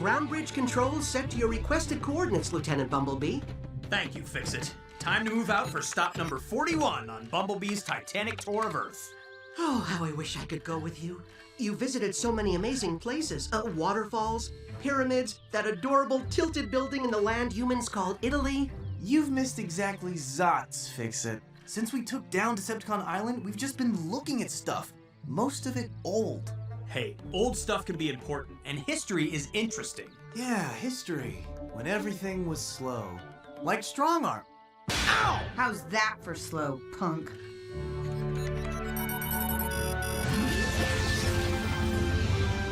Ground bridge controls set to your requested coordinates, Lieutenant Bumblebee. Thank you, Fix-It. Time to move out for stop number 41 on Bumblebee's Titanic tour of Earth. Oh, how I wish I could go with you. You visited so many amazing places. Waterfalls, pyramids, that adorable tilted building in the land humans call Italy. You've missed exactly Zots, Fix-It. Since we took down Decepticon Island, we've just been looking at stuff. Most of it old. Hey, old stuff can be important, and history is interesting. Yeah, history. When everything was slow. Like Strong Arm. Ow! How's that for slow, punk?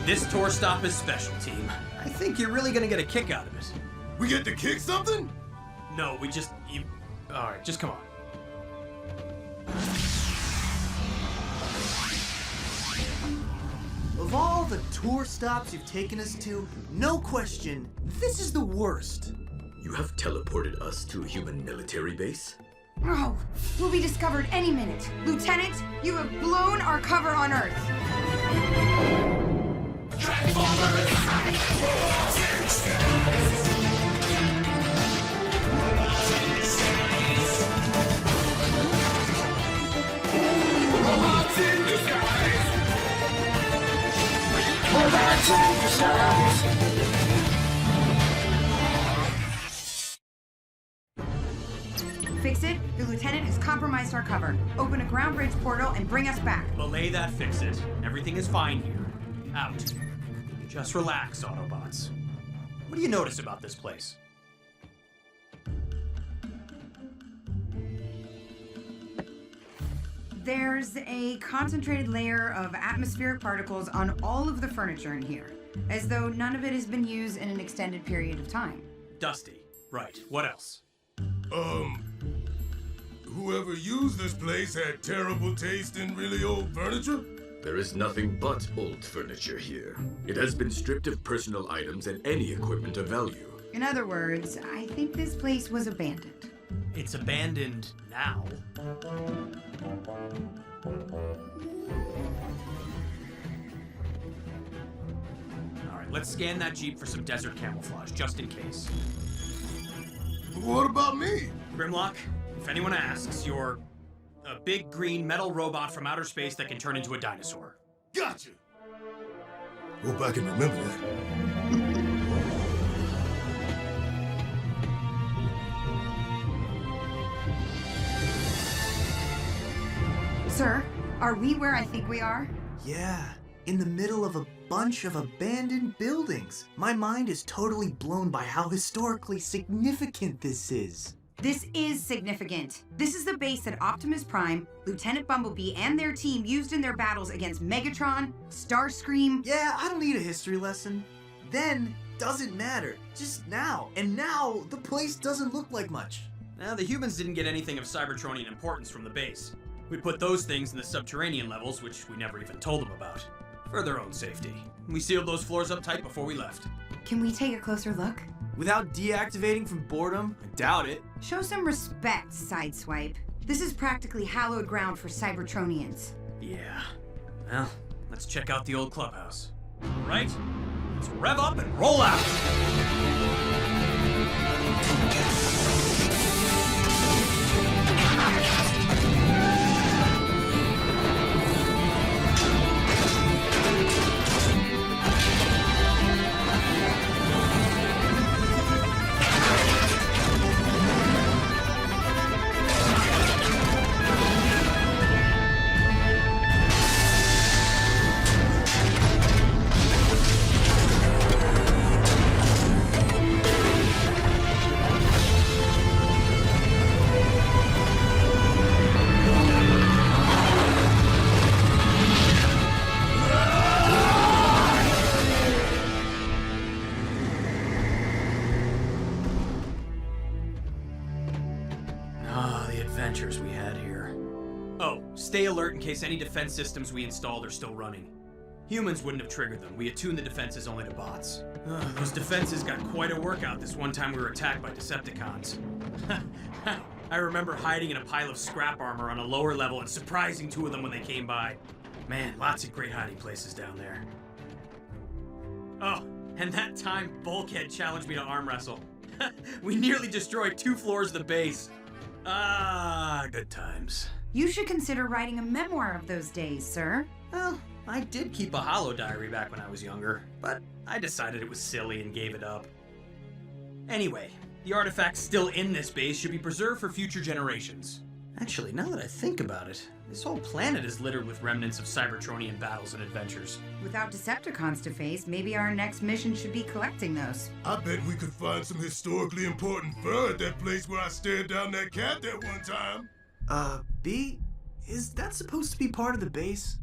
This tour stop is special, team. I think you're really gonna get a kick out of it. We get to kick something? No, Alright, just come on. Of all the tour stops you've taken us to, no question, this is the worst. You have teleported us to a human military base? Oh, we'll be discovered any minute. Lieutenant, you have blown our cover on Earth. Fix it. The lieutenant has compromised our cover. Open a ground bridge portal and bring us back. Belay that, Fix-It. Everything is fine here. Out. Just relax, Autobots. What do you notice about this place? There's a concentrated layer of atmospheric particles on all of the furniture in here, as though none of it has been used in an extended period of time. Dusty. Right. What else? Whoever used this place had terrible taste in really old furniture? There is nothing but old furniture here. It has been stripped of personal items and any equipment of value. In other words, I think this place was abandoned. It's abandoned now. Alright, let's scan that Jeep for some desert camouflage, just in case. What about me? Grimlock, if anyone asks, you're a big green metal robot from outer space that can turn into a dinosaur. Gotcha! Hope I can remember that. Sir, are we where I think we are? Yeah, in the middle of a bunch of abandoned buildings. My mind is totally blown by how historically significant this is. This is significant. This is the base that Optimus Prime, Lieutenant Bumblebee, and their team used in their battles against Megatron, Starscream. Yeah, I don't need a history lesson. Then doesn't matter. Just now. And now, the place doesn't look like much. Now, the humans didn't get anything of Cybertronian importance from the base. We put those things in the subterranean levels, which we never even told them about, for their own safety. We sealed those floors up tight before we left. Can we take a closer look? Without deactivating from boredom? I doubt it. Show some respect, Sideswipe. This is practically hallowed ground for Cybertronians. Yeah. Well, let's check out the old clubhouse. All right, let's rev up and roll out! Adventures we had here. Oh, stay alert in case any defense systems we installed are still running. Humans wouldn't have triggered them. We attuned the defenses only to bots. Those defenses got quite a workout this one time we were attacked by Decepticons. I remember hiding in a pile of scrap armor on a lower level and surprising two of them when they came by. Man, lots of great hiding places down there. Oh, And that time, Bulkhead challenged me to arm wrestle. We nearly destroyed 2 floors of the base. Ah, good times. You should consider writing a memoir of those days, sir. Well, I did keep a holo diary back when I was younger, but I decided it was silly and gave it up. Anyway, the artifacts still in this base should be preserved for future generations. Actually, now that I think about it, this whole planet is littered with remnants of Cybertronian battles and adventures. Without Decepticons to face, maybe our next mission should be collecting those. I bet we could find some historically important fur at that place where I stared down that cat that one time. B? Is that supposed to be part of the base?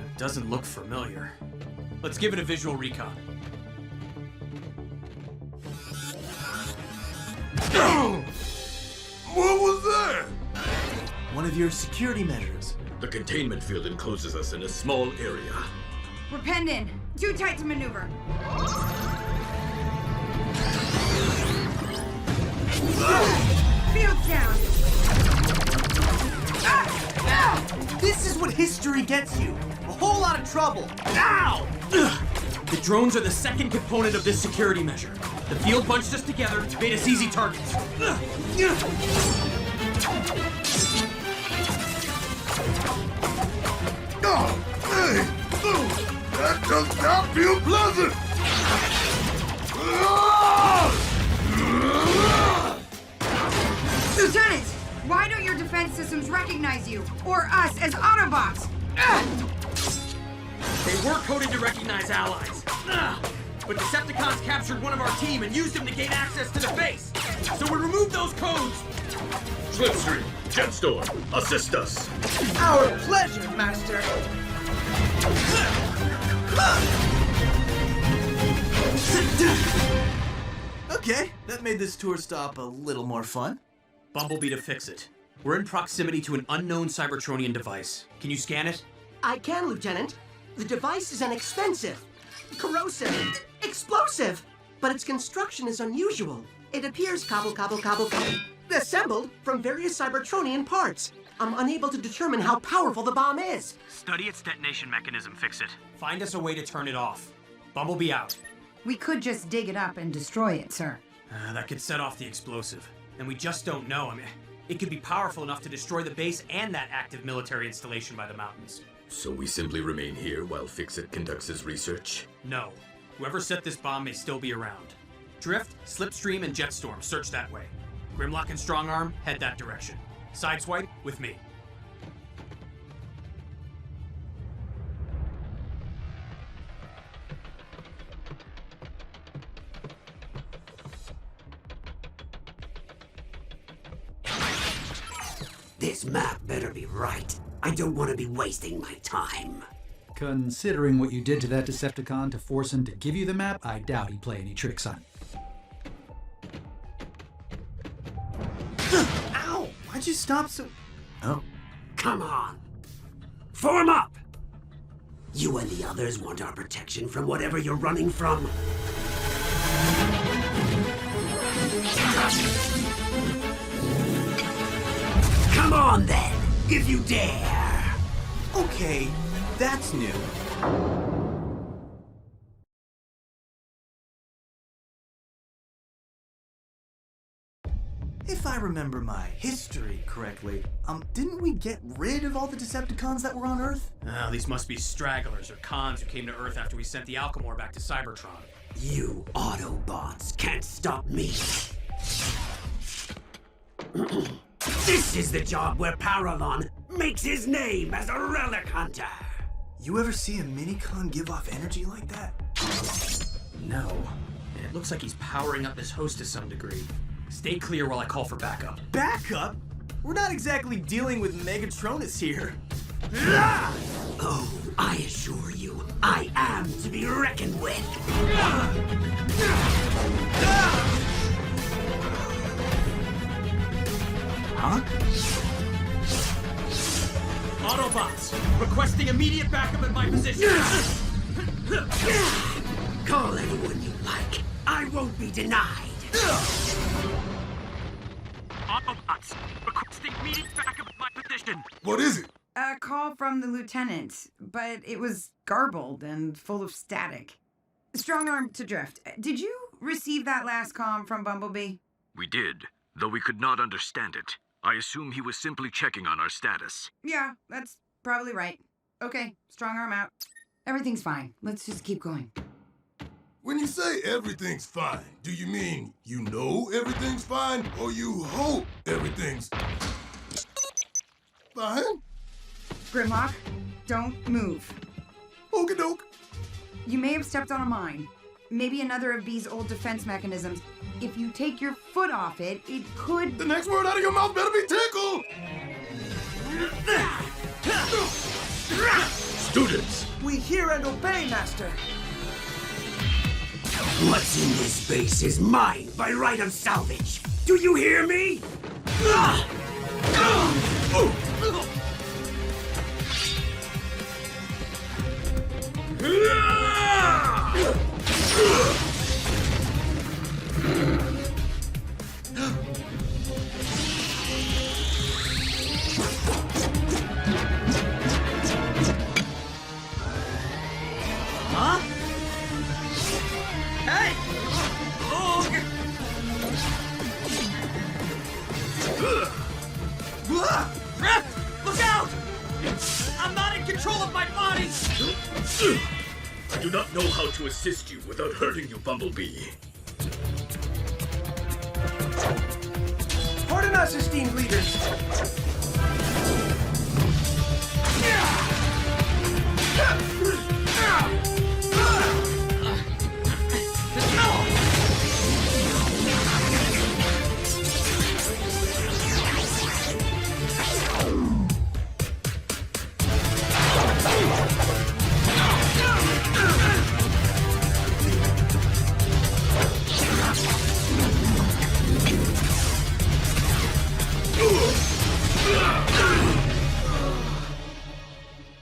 It doesn't look familiar. Let's give it a visual recon. What was that? One of your security measures. The containment field encloses us in a small area. We're penned in. Too tight to maneuver. Field's down. This is what history gets you. A whole lot of trouble. Ow! The drones are the second component of this security measure. The field bunched us together, made us easy targets. Oh, hey! That does not feel pleasant! Lieutenant, why don't your defense systems recognize you or us as Autobots? They were coded to recognize allies. But Decepticons captured one of our team and used him to gain access to the base. So we removed those codes. Slipstream, Jetstorm, assist us. Our pleasure, Master. Okay, that made this tour stop a little more fun. Bumblebee to fix it. We're in proximity to an unknown Cybertronian device. Can you scan it? I can, Lieutenant. The device is inexpensive, corrosive, explosive, but its construction is unusual. It appears cobble, assembled from various Cybertronian parts. I'm unable to determine how powerful the bomb is. Study its detonation mechanism, fix it. Find us a way to turn it off. Bumblebee out. We could just dig it up and destroy it, sir. That could set off the explosive. And we just don't know. I mean, it could be powerful enough to destroy the base and that active military installation by the mountains. So we simply remain here while Fix-It conducts his research? No. Whoever set this bomb may still be around. Drift, Slipstream, and Jetstorm, search that way. Grimlock and Strongarm, head that direction. Sideswipe, with me. This map better be right. I don't want to be wasting my time. Considering what you did to that Decepticon to force him to give you the map, I doubt he'd play any tricks on it. Ow! Why'd you stop so... Oh. Come on. Form up! You and the others want our protection from whatever you're running from. Come on then, if you dare! Okay, that's new. If I remember my history correctly, didn't we get rid of all the Decepticons that were on Earth? These must be stragglers or cons who came to Earth after we sent the Alchemore back to Cybertron. You Autobots can't stop me. This is the job where Paralon makes his name as a relic hunter. You ever see a Minicon give off energy like that? No. And it looks like he's powering up his host to some degree. Stay clear while I call for backup. Backup? We're not exactly dealing with Megatronus here. Oh, I assure you, I am to be reckoned with. Huh? Autobots, requesting immediate backup at my position. Call anyone you like. I won't be denied. Autobots, requesting immediate backup at my position. What is it? A call from the lieutenant, but it was garbled and full of static. Strong arm to drift. Did you receive that last comm from Bumblebee? We did, though we could not understand it. I assume he was simply checking on our status. Yeah, that's probably right. Okay, strong arm out. Everything's fine. Let's just keep going. When you say everything's fine, do you mean you know everything's fine, or you hope everything's fine? Grimlock, don't move. Okie doke. You may have stepped on a mine. Maybe another of B's old defense mechanisms. If you take your foot off it, it could... The next word out of your mouth better be tickle! Students! We hear and obey, Master. What's in this space is mine by right of salvage. Do you hear me? Huh? Hey! Look out! I'm not in control of my body! I do not know how to assist you without hurting you, Bumblebee. Pardon us, esteemed leaders.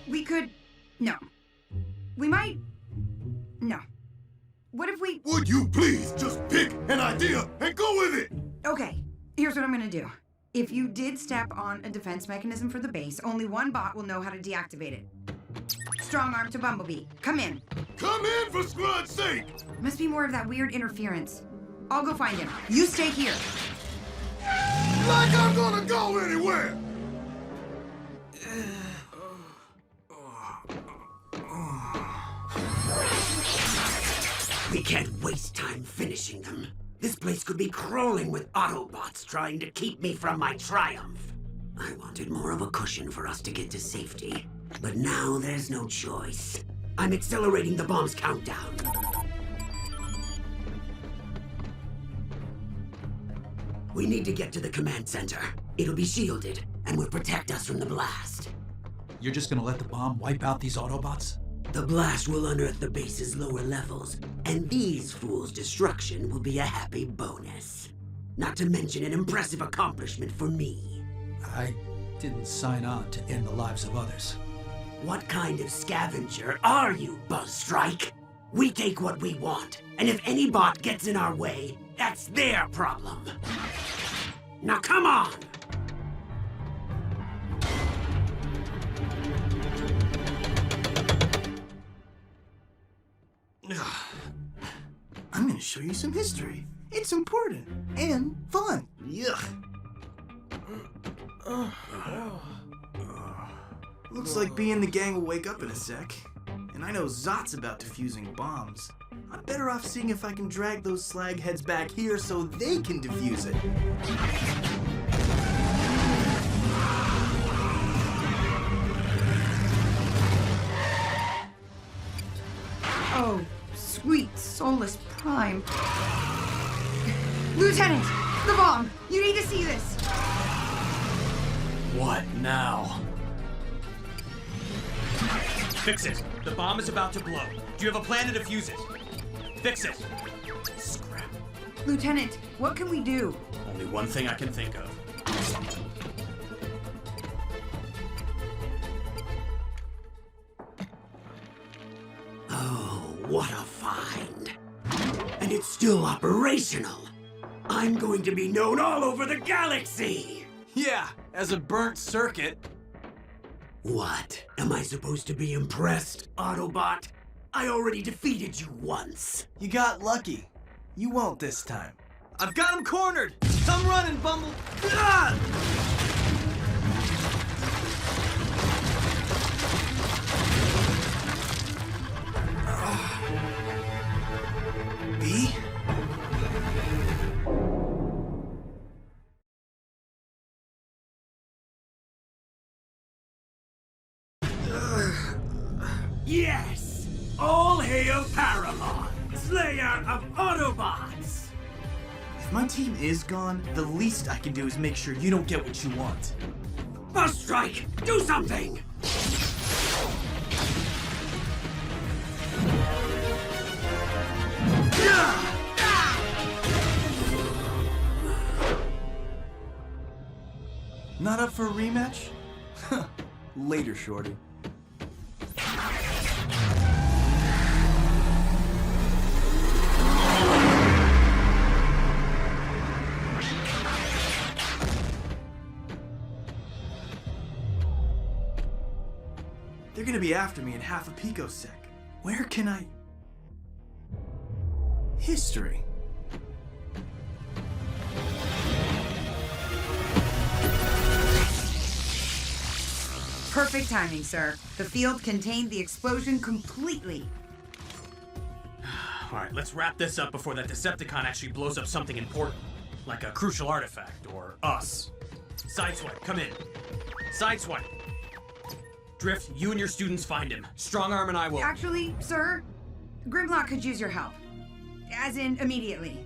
We could... No. We might... No. What if we... Would you please just pick an idea and go with it? Okay, here's what I'm gonna do. If you did step on a defense mechanism for the base, only one bot will know how to deactivate it. Strong arm to Bumblebee. Come in. Come in for scrud's sake! Must be more of that weird interference. I'll go find him. You stay here. Like I'm gonna go anywhere! We can't waste time finishing them. This place could be crawling with Autobots trying to keep me from my triumph. I wanted more of a cushion for us to get to safety, but now there's no choice. I'm accelerating the bomb's countdown. We need to get to the command center. It'll be shielded and will protect us from the blast. You're just gonna let the bomb wipe out these Autobots? The blast will unearth the base's lower levels, and these fools' destruction will be a happy bonus. Not to mention an impressive accomplishment for me. I didn't sign on to end the lives of others. What kind of scavenger are you, Buzzstrike? We take what we want, and if any bot gets in our way, that's their problem. Now come on! I'm gonna show you some history. It's important and fun. Yuck. Looks like B and the gang will wake up in a sec. And I know Zot's about defusing bombs. I'm better off seeing if I can drag those slag heads back here so they can defuse it. Oh, sweet soulless Prime. Lieutenant! The bomb! You need to see this! What now? Fix it. The bomb is about to blow. Do you have a plan to defuse it? Fix it. Scrap. Lieutenant, what can we do? Only one thing I can think of. Oh, what a find. And it's still operational. I'm going to be known all over the galaxy. Yeah, as a burnt circuit. What? Am I supposed to be impressed, Autobot? I already defeated you once. You got lucky. You won't this time. I've got him cornered! Come running, Bumble! Ah! B? Yes! All hail Paramount, Slayer of Autobots! If my team is gone, the least I can do is make sure you don't get what you want. Bus Strike! Do something! Not up for a rematch? Later, Shorty. They're gonna be after me in half a picosec. Where can I... History. Perfect timing, sir. The field contained the explosion completely. Alright, let's wrap this up before that Decepticon actually blows up something important. Like a crucial artifact, or us. Sideswipe, come in. Sideswipe. Drift, you and your students find him. Strong Arm and I will... Actually, sir, Grimlock could use your help. As in, immediately.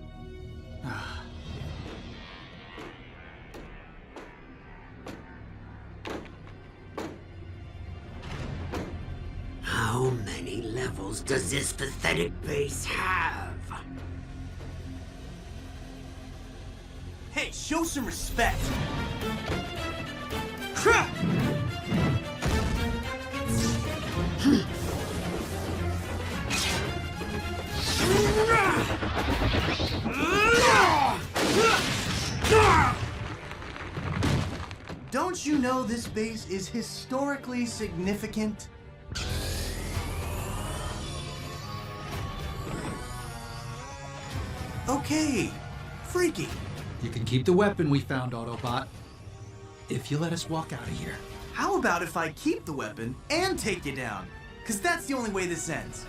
How many levels does this pathetic base have? Hey, show some respect! Don't you know this base is historically significant? Okay, freaky. You can keep the weapon we found, Autobot, if you let us walk out of here. How about if I keep the weapon and take you down? Because that's the only way this ends.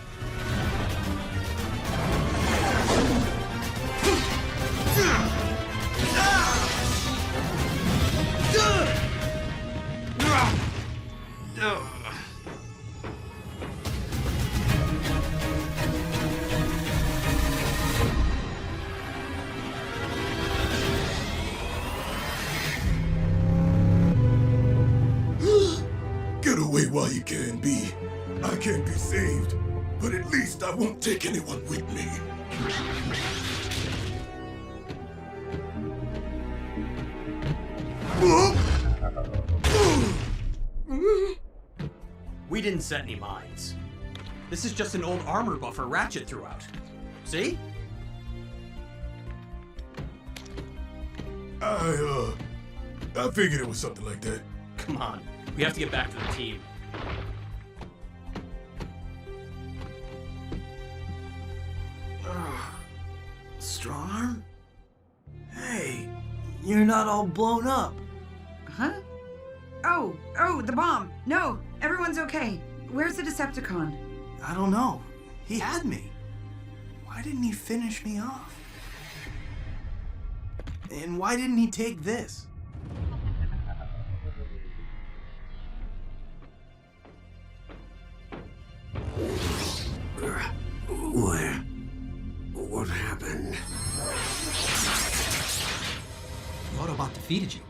Get away while you can, B. I can't be saved, but at least I won't take anyone with me. We didn't set any mines. This is just an old armor buffer Ratchet threw out. See? I figured it was something like that. Come on. We have to get back to the team. Strong arm? Hey, you're not all blown up. Huh? Oh, the bomb. No, everyone's okay. Where's the Decepticon? I don't know. He had me. Why didn't he finish me off? And why didn't he take this? What happened? Autobot defeated you.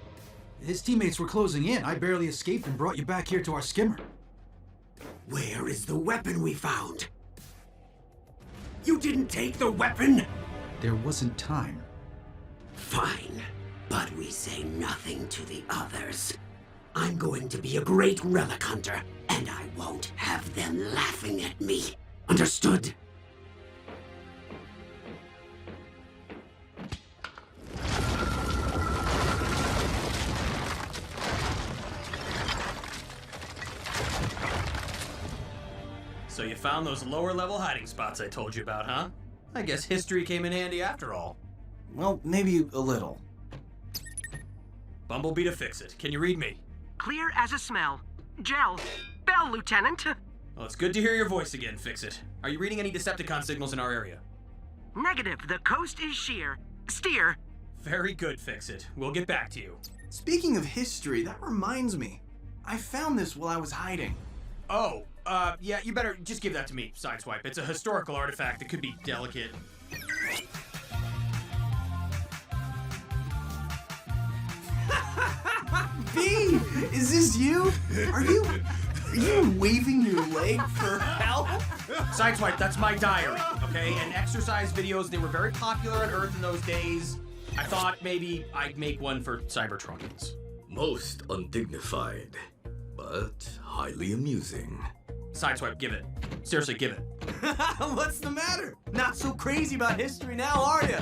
His teammates were closing in. I barely escaped and brought you back here to our skimmer. Where is the weapon we found? You didn't take the weapon? There wasn't time. Fine, but we say nothing to the others. I'm going to be a great relic hunter, and I won't have them laughing at me. Understood? So you found those lower level hiding spots I told you about, huh? I guess history came in handy after all. Well, maybe a little. Bumblebee to fix it. Can you read me? Clear as a smell. Gel. Bell, Lieutenant. Well, it's good to hear your voice again, Fix It. Are you reading any Decepticon signals in our area? Negative. The coast is sheer. Steer. Very good, Fix It. We'll get back to you. Speaking of history, that reminds me. I found this while I was hiding. Oh, yeah, you better just give that to me, Sideswipe. It's a historical artifact that could be delicate. B, is this you? Are you waving your leg for help? Sideswipe, that's my diary, okay? And exercise videos, they were very popular on Earth in those days. I thought maybe I'd make one for Cybertronians. Most undignified, but highly amusing. Sideswipe, give it. Seriously, give it. What's the matter? Not so crazy about history now, are you?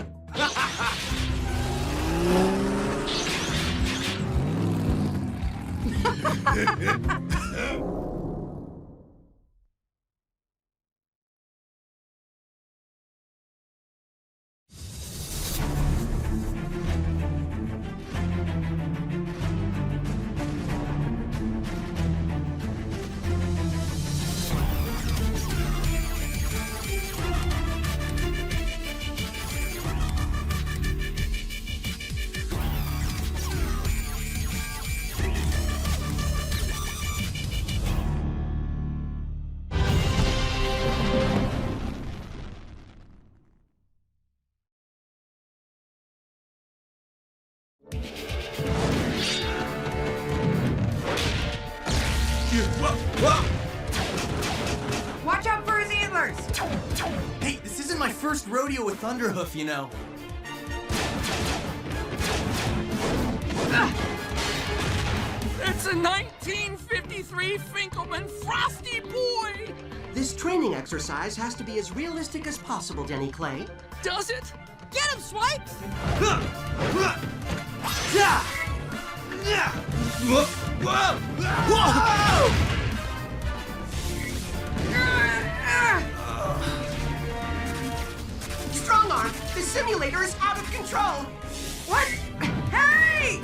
Watch out for his antlers! Hey, this isn't my first rodeo with Thunderhoof, you know. It's a 1953 Finkelman Frosty Boy! This training exercise has to be as realistic as possible, Denny Clay. Does it? Get him, Swipes! Strong arm! The simulator is out of control! What? Hey!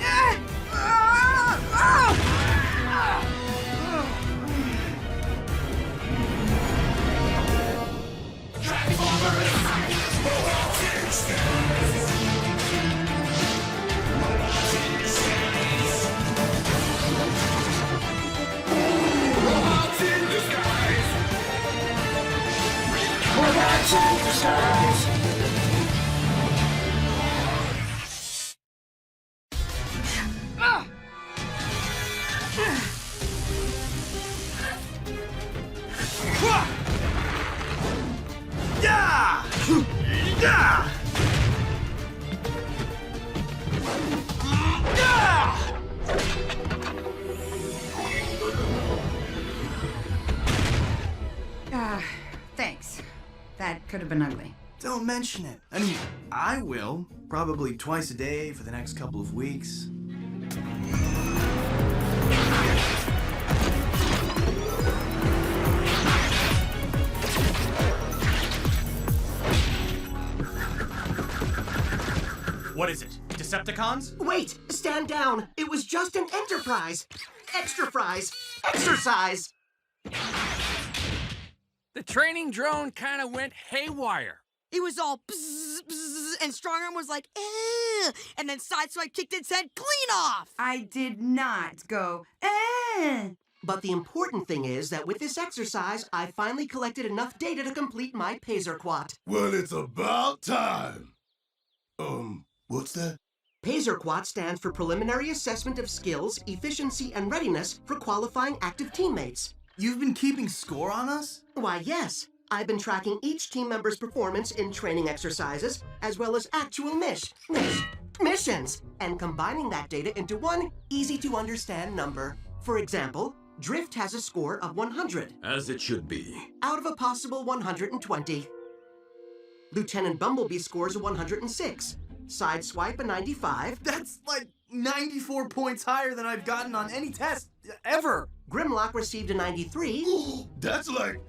Thanks. That could have been ugly. Don't mention it. I mean, I will. Probably twice a day for the next couple of weeks. What is it? Decepticons? Wait! Stand down! It was just an enterprise! Extra fries! Exercise! The training drone kind of went haywire. It was all bzz, bzz, and Strongarm was like, eh, and then Sideswipe kicked it and said, clean off! I did not go, eh. But the important thing is that with this exercise, I finally collected enough data to complete my Pazerquat. Well, it's about time. What's that? Pazerquat stands for Preliminary Assessment of Skills, Efficiency, and Readiness for Qualifying Active Teammates. You've been keeping score on us? Why, yes. I've been tracking each team member's performance in training exercises, as well as actual missions, and combining that data into one easy-to-understand number. For example, Drift has a score of 100. As it should be. Out of a possible 120. Lieutenant Bumblebee scores a 106. Sideswipe a 95. That's like 94 points higher than I've gotten on any test ever. Grimlock received a 93. That's like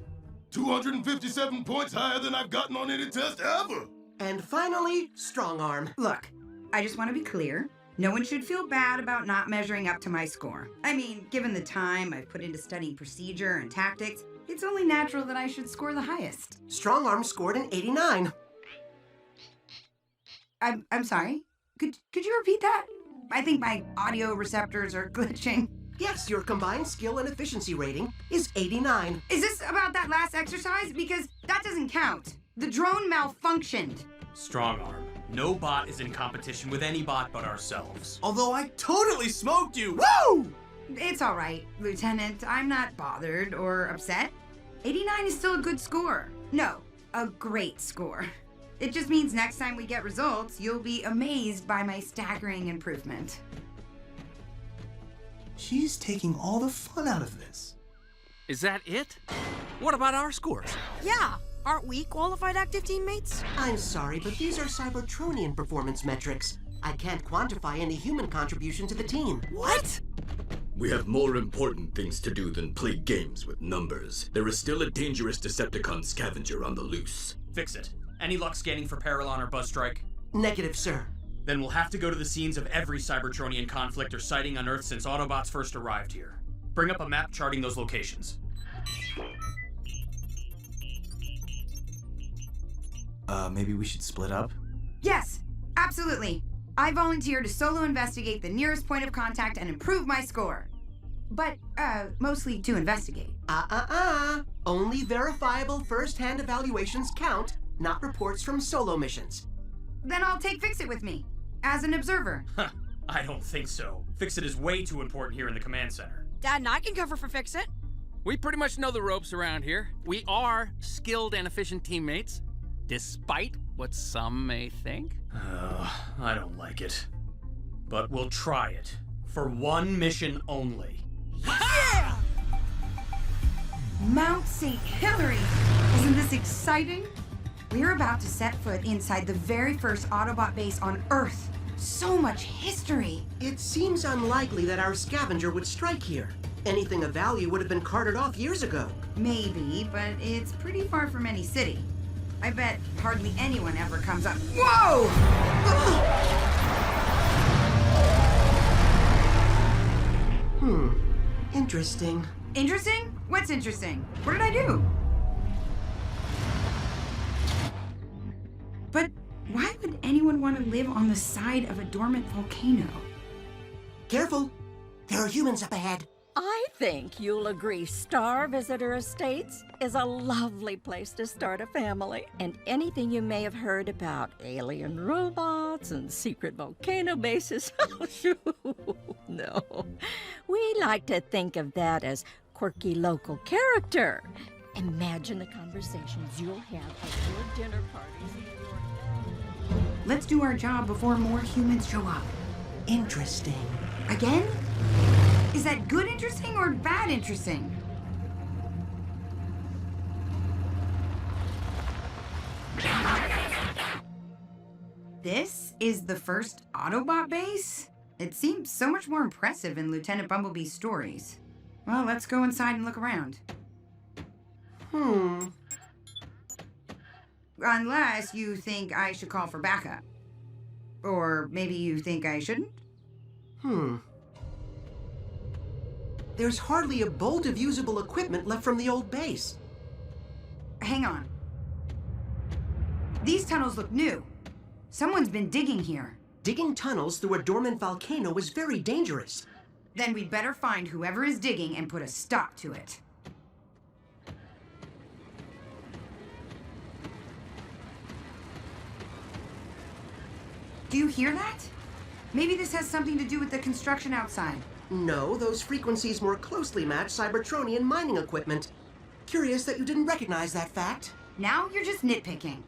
257 points higher than I've gotten on any test ever. And finally, strong arm. Look, I just want to be clear. No one should feel bad about not measuring up to my score. I mean, given the time I've put into studying procedure and tactics, it's only natural that I should score the highest. Strong arm scored an 89. I'm sorry? Could you repeat that? I think my audio receptors are glitching. Yes, your combined skill and efficiency rating is 89. Is this about that last exercise? Because that doesn't count. The drone malfunctioned. Strong arm. No bot is in competition with any bot but ourselves. Although I totally smoked you. Woo! It's all right, Lieutenant. I'm not bothered or upset. 89 is still a good score. No, a great score. It just means next time we get results, you'll be amazed by my staggering improvement. She's taking all the fun out of this. Is that it? What about our scores? Yeah, aren't we qualified active teammates? I'm sorry, but these are Cybertronian performance metrics. I can't quantify any human contribution to the team. What? We have more important things to do than play games with numbers. There is still a dangerous Decepticon scavenger on the loose. Fix it. Any luck scanning for Paralon or Buzzstrike? Negative, sir. Then we'll have to go to the scenes of every Cybertronian conflict or sighting unearthed since Autobots first arrived here. Bring up a map charting those locations. Maybe we should split up? Yes, absolutely. I volunteer to solo investigate the nearest point of contact and improve my score. But, mostly to investigate. Only verifiable first-hand evaluations count, not reports from solo missions. Then I'll take Fix-It with me, as an observer. Huh, I don't think so. Fix-It is way too important here in the command center. Dad and I can cover for Fix-It. We pretty much know the ropes around here. We are skilled and efficient teammates, despite what some may think. I don't like it. But we'll try it. For one mission only. Yeah! Mount St. Hilary! Isn't this exciting? We're about to set foot inside the very first Autobot base on Earth. So much history. It seems unlikely that our scavenger would strike here. Anything of value would have been carted off years ago. Maybe, but it's pretty far from any city. I bet hardly anyone ever comes up. Whoa! Interesting. Interesting? What's interesting? What did I do? But why would anyone want to live on the side of a dormant volcano? Careful. There are humans up ahead. I think you'll agree Star Visitor Estates is a lovely place to start a family. And anything you may have heard about alien robots and secret volcano bases, oh, shoo, no. We like to think of that as quirky local character. Imagine the conversations you'll have at your dinner parties. Let's do our job before more humans show up. Interesting. Again? Is that good interesting or bad interesting? This is the first Autobot base? It seems so much more impressive in Lieutenant Bumblebee's stories. Well, let's go inside and look around. Unless you think I should call for backup. Or maybe you think I shouldn't? There's hardly a bolt of usable equipment left from the old base. Hang on. These tunnels look new. Someone's been digging here. Digging tunnels through a dormant volcano is very dangerous. Then we'd better find whoever is digging and put a stop to it. Do you hear that? Maybe this has something to do with the construction outside. No, those frequencies more closely match Cybertronian mining equipment. Curious that you didn't recognize that fact. Now you're just nitpicking.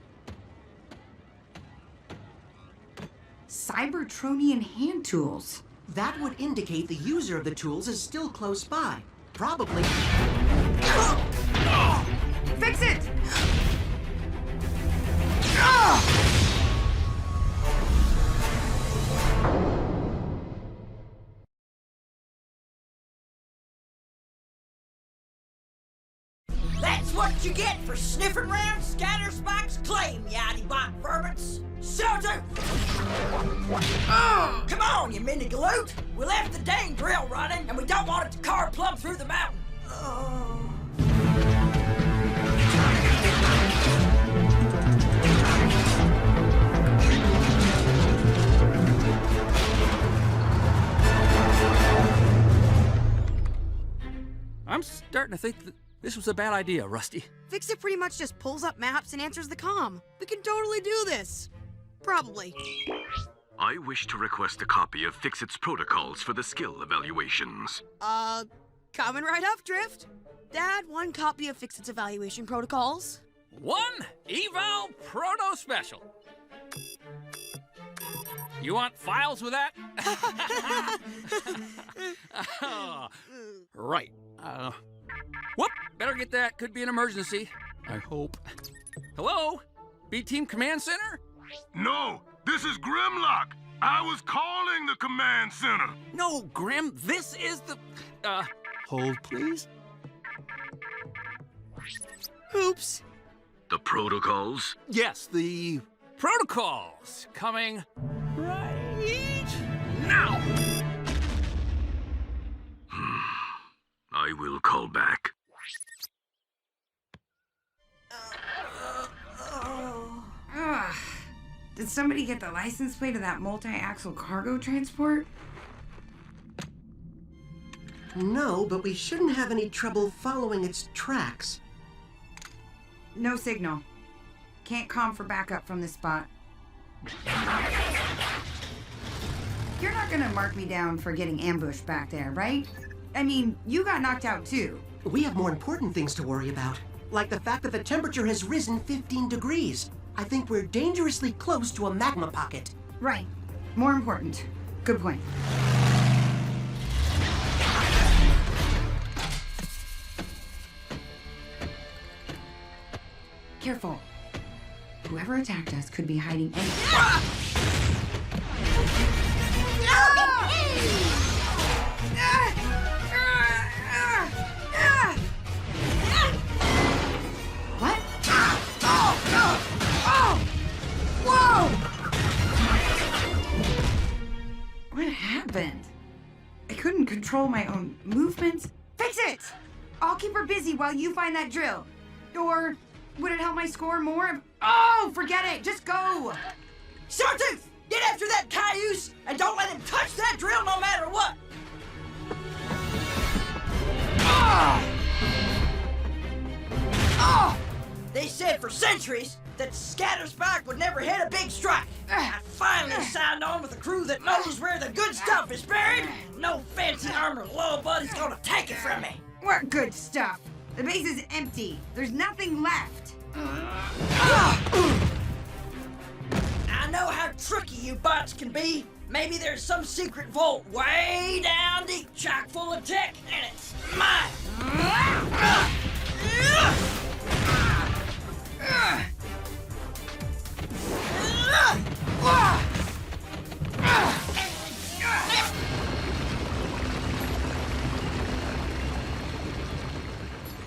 Cybertronian hand tools. That would indicate the user of the tools is still close by. Probably. Fix it! That's what you get for sniffing around Scatterspike's claim, you Autobot vermins. Sawtooth! Oh, come on, you mini galoot! We left the dang drill running, and we don't want it to car plumb through the mountain. I'm starting to think that this was a bad idea, Rusty. Fix-It pretty much just pulls up maps and answers the comm. We can totally do this. Probably. I wish to request a copy of Fix-It's protocols for the skill evaluations. Coming right up, Drift. Dad, one copy of Fix-It's evaluation protocols. One eval proto special. You want files with that? Right. Whoop! Better get that. Could be an emergency. I hope. Hello? B-Team Command Center? No, this is Grimlock. I was calling the command center. No, Grim. This is the... Hold, please. Oops. The protocols? Yes, the protocols coming right now. I will call back. Did somebody get the license plate of that multi-axle cargo transport? No, but we shouldn't have any trouble following its tracks. No signal. Can't comm for backup from this spot. You're not gonna mark me down for getting ambushed back there, right? I mean, you got knocked out too. We have more important things to worry about, like the fact that the temperature has risen 15 degrees. I think we're dangerously close to a magma pocket. Right. More important. Good point. Careful. Whoever attacked us could be hiding in... What? Whoa! What happened? I couldn't control my own movements. Fix it! I'll keep her busy while you find that drill. Or would it help my score more? Oh, forget it. Just go. Sawtooth! Get after that cayuse and don't let him touch that drill no matter what! Oh! They said for centuries that Scatterspike would never hit a big strike. I finally signed on with a crew that knows where the good stuff is buried. No fancy armored little buddy's gonna take it from me. What good stuff? The base is empty. There's nothing left. I know how tricky you bots can be. Maybe there's some secret vault way down deep, chock full of tech, and it's mine.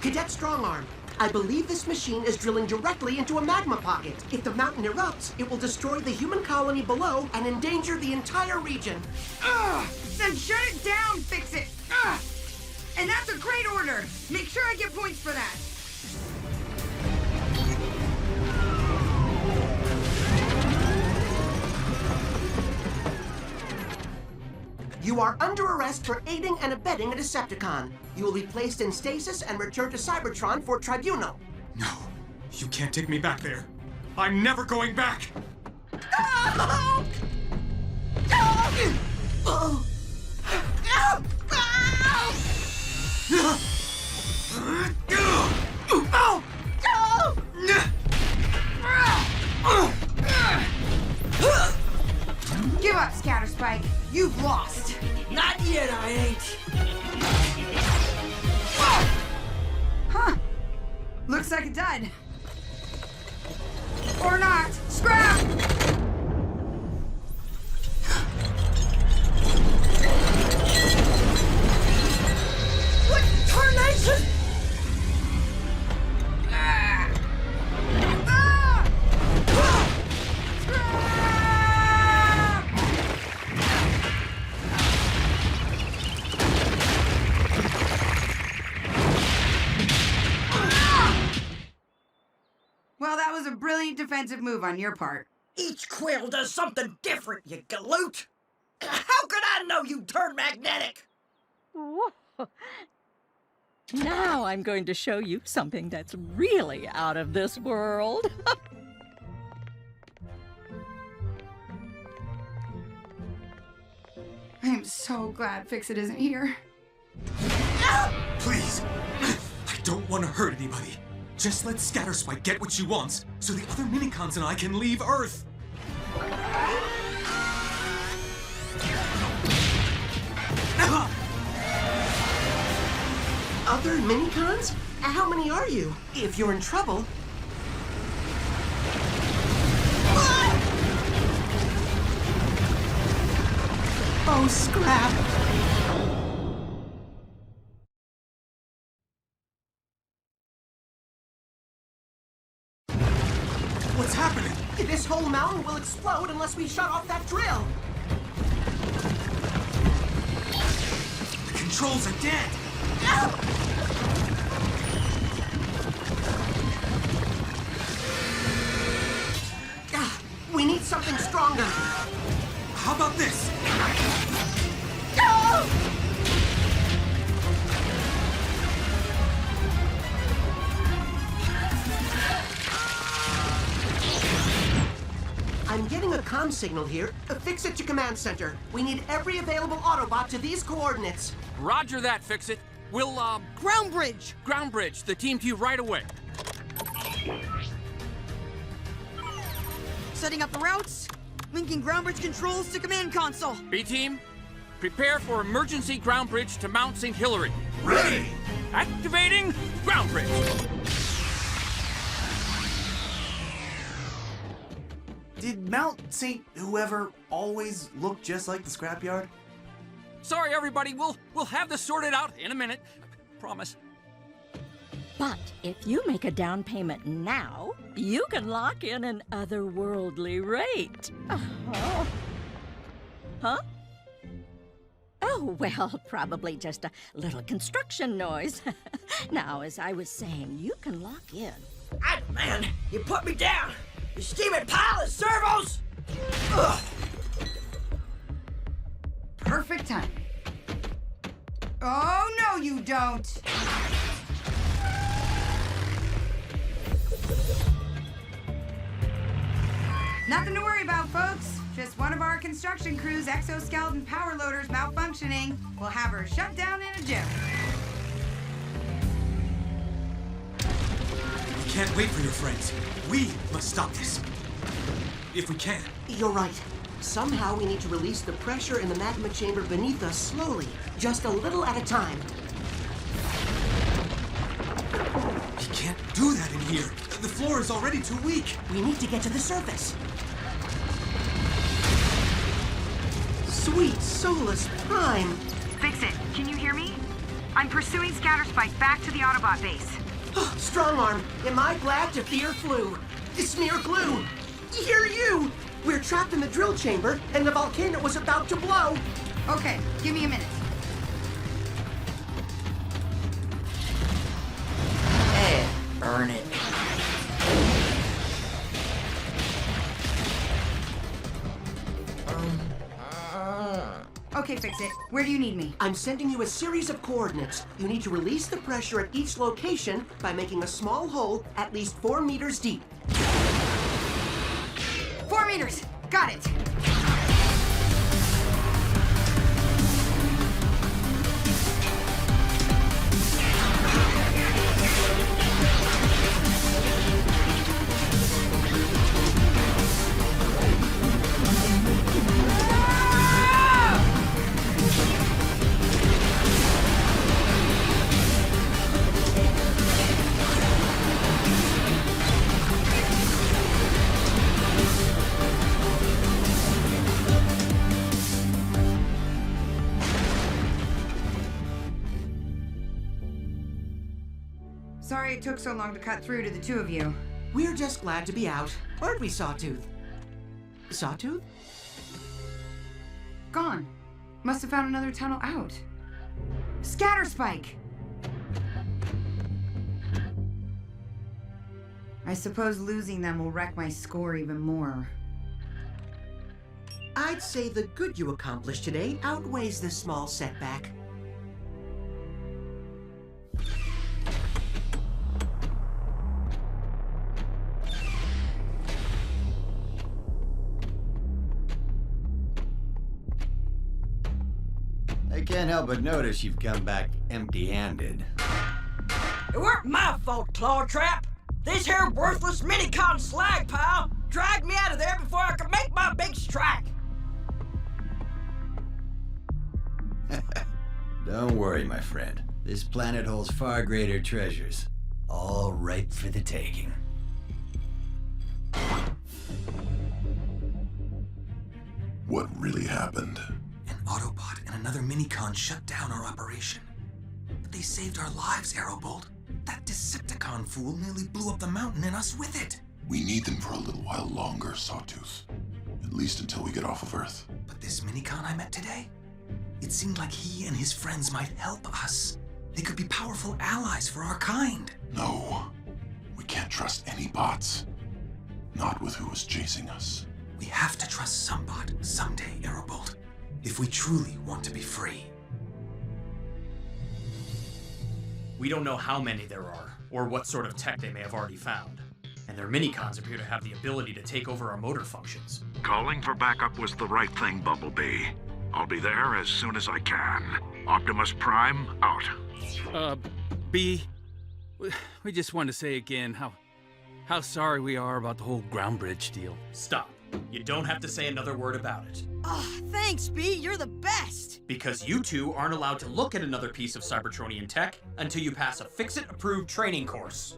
Cadet Strongarm, I believe this machine is drilling directly into a magma pocket. If the mountain erupts, it will destroy the human colony below and endanger the entire region. Then shut it down, Fix It. And that's a great order. Make sure I get points for that. You are under arrest for aiding and abetting a Decepticon. You will be placed in stasis and returned to Cybertron for tribunal. No, you can't take me back there. I'm never going back. Give up, Scatterspike. You've lost. Not yet, I ain't. Huh. Looks like a dud. Or not. Scrap! What tarnation? was a brilliant defensive move on your part. Each quill does something different, you galoot! How could I know you'd turn magnetic? Whoa. Now I'm going to show you something that's really out of this world. I am so glad Fix-It isn't here. Please! I don't want to hurt anybody. Just let Scatterspike get what she wants, so the other Minicons and I can leave Earth. Other Minicons? How many are you? If you're in trouble... Oh, scrap! What's happening? This whole mountain will explode unless we shut off that drill! The controls are dead! We need something stronger! How about this? I'm getting a comm signal here. Fix it to command center. We need every available Autobot to these coordinates. Roger that, Fix-It. We'll, Ground bridge! ground bridge the team to you right away. Setting up the routes. Linking ground bridge controls to command console. B-Team, prepare for emergency ground bridge to Mount St. Hilary. Ready! Activating ground bridge. Did Mount St. Whoever always look just like the scrapyard? Sorry, everybody. We'll have this sorted out in a minute. Promise. But if you make a down payment now, you can lock in an otherworldly rate. Oh. Huh? Oh, well, probably just a little construction noise. Now, as I was saying, you can lock in. Man, you put me down! You steaming pile of servos! Ugh. Perfect time. Oh, no, you don't! Nothing to worry about, folks. Just one of our construction crew's exoskeleton power loaders malfunctioning. We'll have her shut down in a jiff. We can't wait for your friends. We must stop this. If we can. You're right. Somehow we need to release the pressure in the magma chamber beneath us slowly, just a little at a time. We can't do that in here. The floor is already too weak. We need to get to the surface. Sweet Solus Prime! Fix-It, can you hear me? I'm pursuing Scatterspike back to the Autobot base. Strong arm, am I glad to fear flew? Smear glue! Hear you! We're trapped in the drill chamber, and the volcano was about to blow! Okay, give me a minute. Burn it. Okay, Fix-It, where do you need me? I'm sending you a series of coordinates. You need to release the pressure at each location by making a small hole at least 4 meters deep. 4 meters! Got it! Sorry it took so long to cut through to the two of you. We're just glad to be out. Aren't we, Sawtooth? Sawtooth? Gone. Must have found another tunnel out. Scatterspike! I suppose losing them will wreck my score even more. I'd say the good you accomplished today outweighs this small setback. I can't help but notice you've come back empty-handed. It weren't my fault, Clawtrap. This here worthless minicon slag pile dragged me out of there before I could make my big strike. Don't worry, my friend. This planet holds far greater treasures. All ripe for the taking. What really happened? An Autobot and another Minicon shut down our operation. But they saved our lives, Aerobolt. That Decepticon fool nearly blew up the mountain and us with it. We need them for a little while longer, Sawtooth. At least until we get off of Earth. But this Minicon I met today, it seemed like he and his friends might help us. They could be powerful allies for our kind. No. We can't trust any bots. Not with who is chasing us. We have to trust some bot someday, Aerobolt. If we truly want to be free. We don't know how many there are, or what sort of tech they may have already found. And their minicons appear to have the ability to take over our motor functions. Calling for backup was the right thing, Bumblebee. I'll be there as soon as I can. Optimus Prime, out. B, we just want to say again how sorry we are about the whole ground bridge deal. Stop. You don't have to say another word about it. Oh, thanks, B. You're the best. Because you two aren't allowed to look at another piece of Cybertronian tech until you pass a Fix-It-approved training course.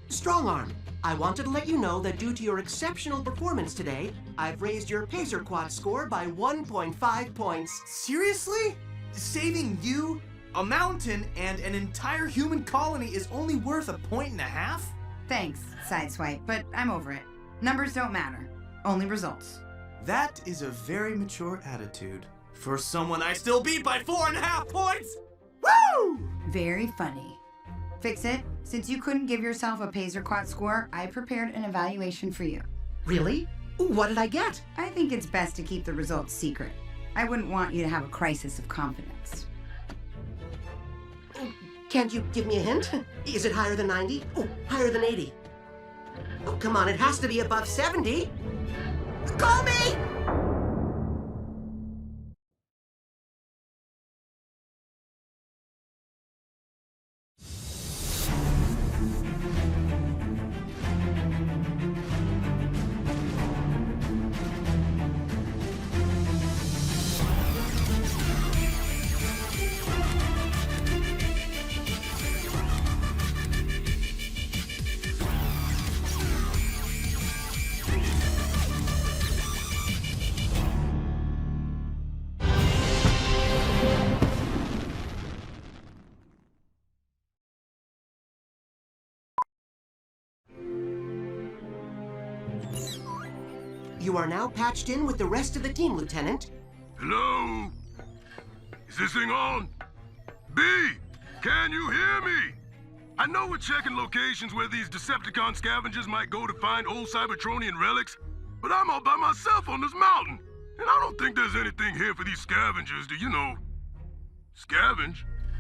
Strongarm, I wanted to let you know that due to your exceptional performance today, I've raised your Pacer Quad score by 1.5 points. Seriously? Saving you, a mountain, and an entire human colony is only worth 1.5 points? Thanks, Sideswipe, but I'm over it. Numbers don't matter, only results. That is a very mature attitude for someone I still beat by 4.5 points. Woo! Very funny. Fix It, since you couldn't give yourself a Pacer Quad score, I prepared an evaluation for you. Really? What did I get? I think it's best to keep the results secret. I wouldn't want you to have a crisis of confidence. Can't you give me a hint? Is it higher than 90? Oh, higher than 80? Oh, come on, it has to be above 70. Call me! You are now patched in with the rest of the team, Lieutenant. Hello? Is this thing on? B, can you hear me? I know we're checking locations where these Decepticon scavengers might go to find old Cybertronian relics, but I'm all by myself on this mountain, and I don't think there's anything here for these scavengers to, scavenge.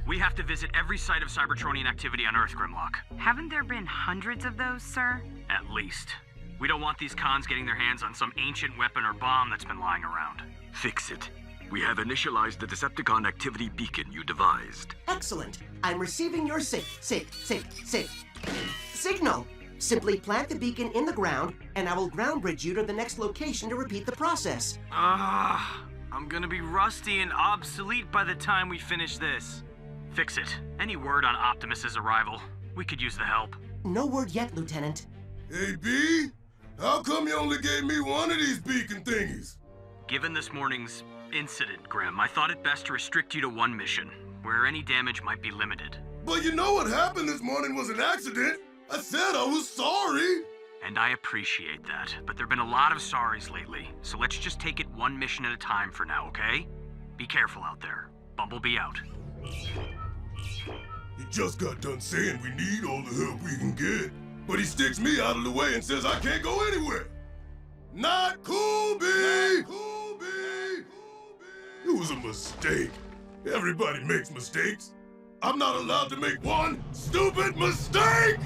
We have to visit every site of Cybertronian activity on Earth, Grimlock. Haven't there been hundreds of those, sir? At least. We don't want these cons getting their hands on some ancient weapon or bomb that's been lying around. Fix it. We have initialized the Decepticon activity beacon you devised. Excellent. I'm receiving your signal. Simply plant the beacon in the ground, and I will ground bridge you to the next location to repeat the process. I'm gonna be rusty and obsolete by the time we finish this. Fix it. Any word on Optimus's arrival? We could use the help. No word yet, Lieutenant. Hey, B, how come you only gave me one of these beacon thingies? Given this morning's incident, Grim, I thought it best to restrict you to one mission, where any damage might be limited. But you know what happened this morning was an accident. I said I was sorry. And I appreciate that, but there've been a lot of sorries lately, so let's just take it one mission at a time for now, okay? Be careful out there. Bumblebee out. You just got done saying we need all the help we can get. but he sticks me out of the way and says I can't go anywhere. Not cool, B! Not cool, B! It was a mistake. Everybody makes mistakes. I'm not allowed to make one stupid mistake!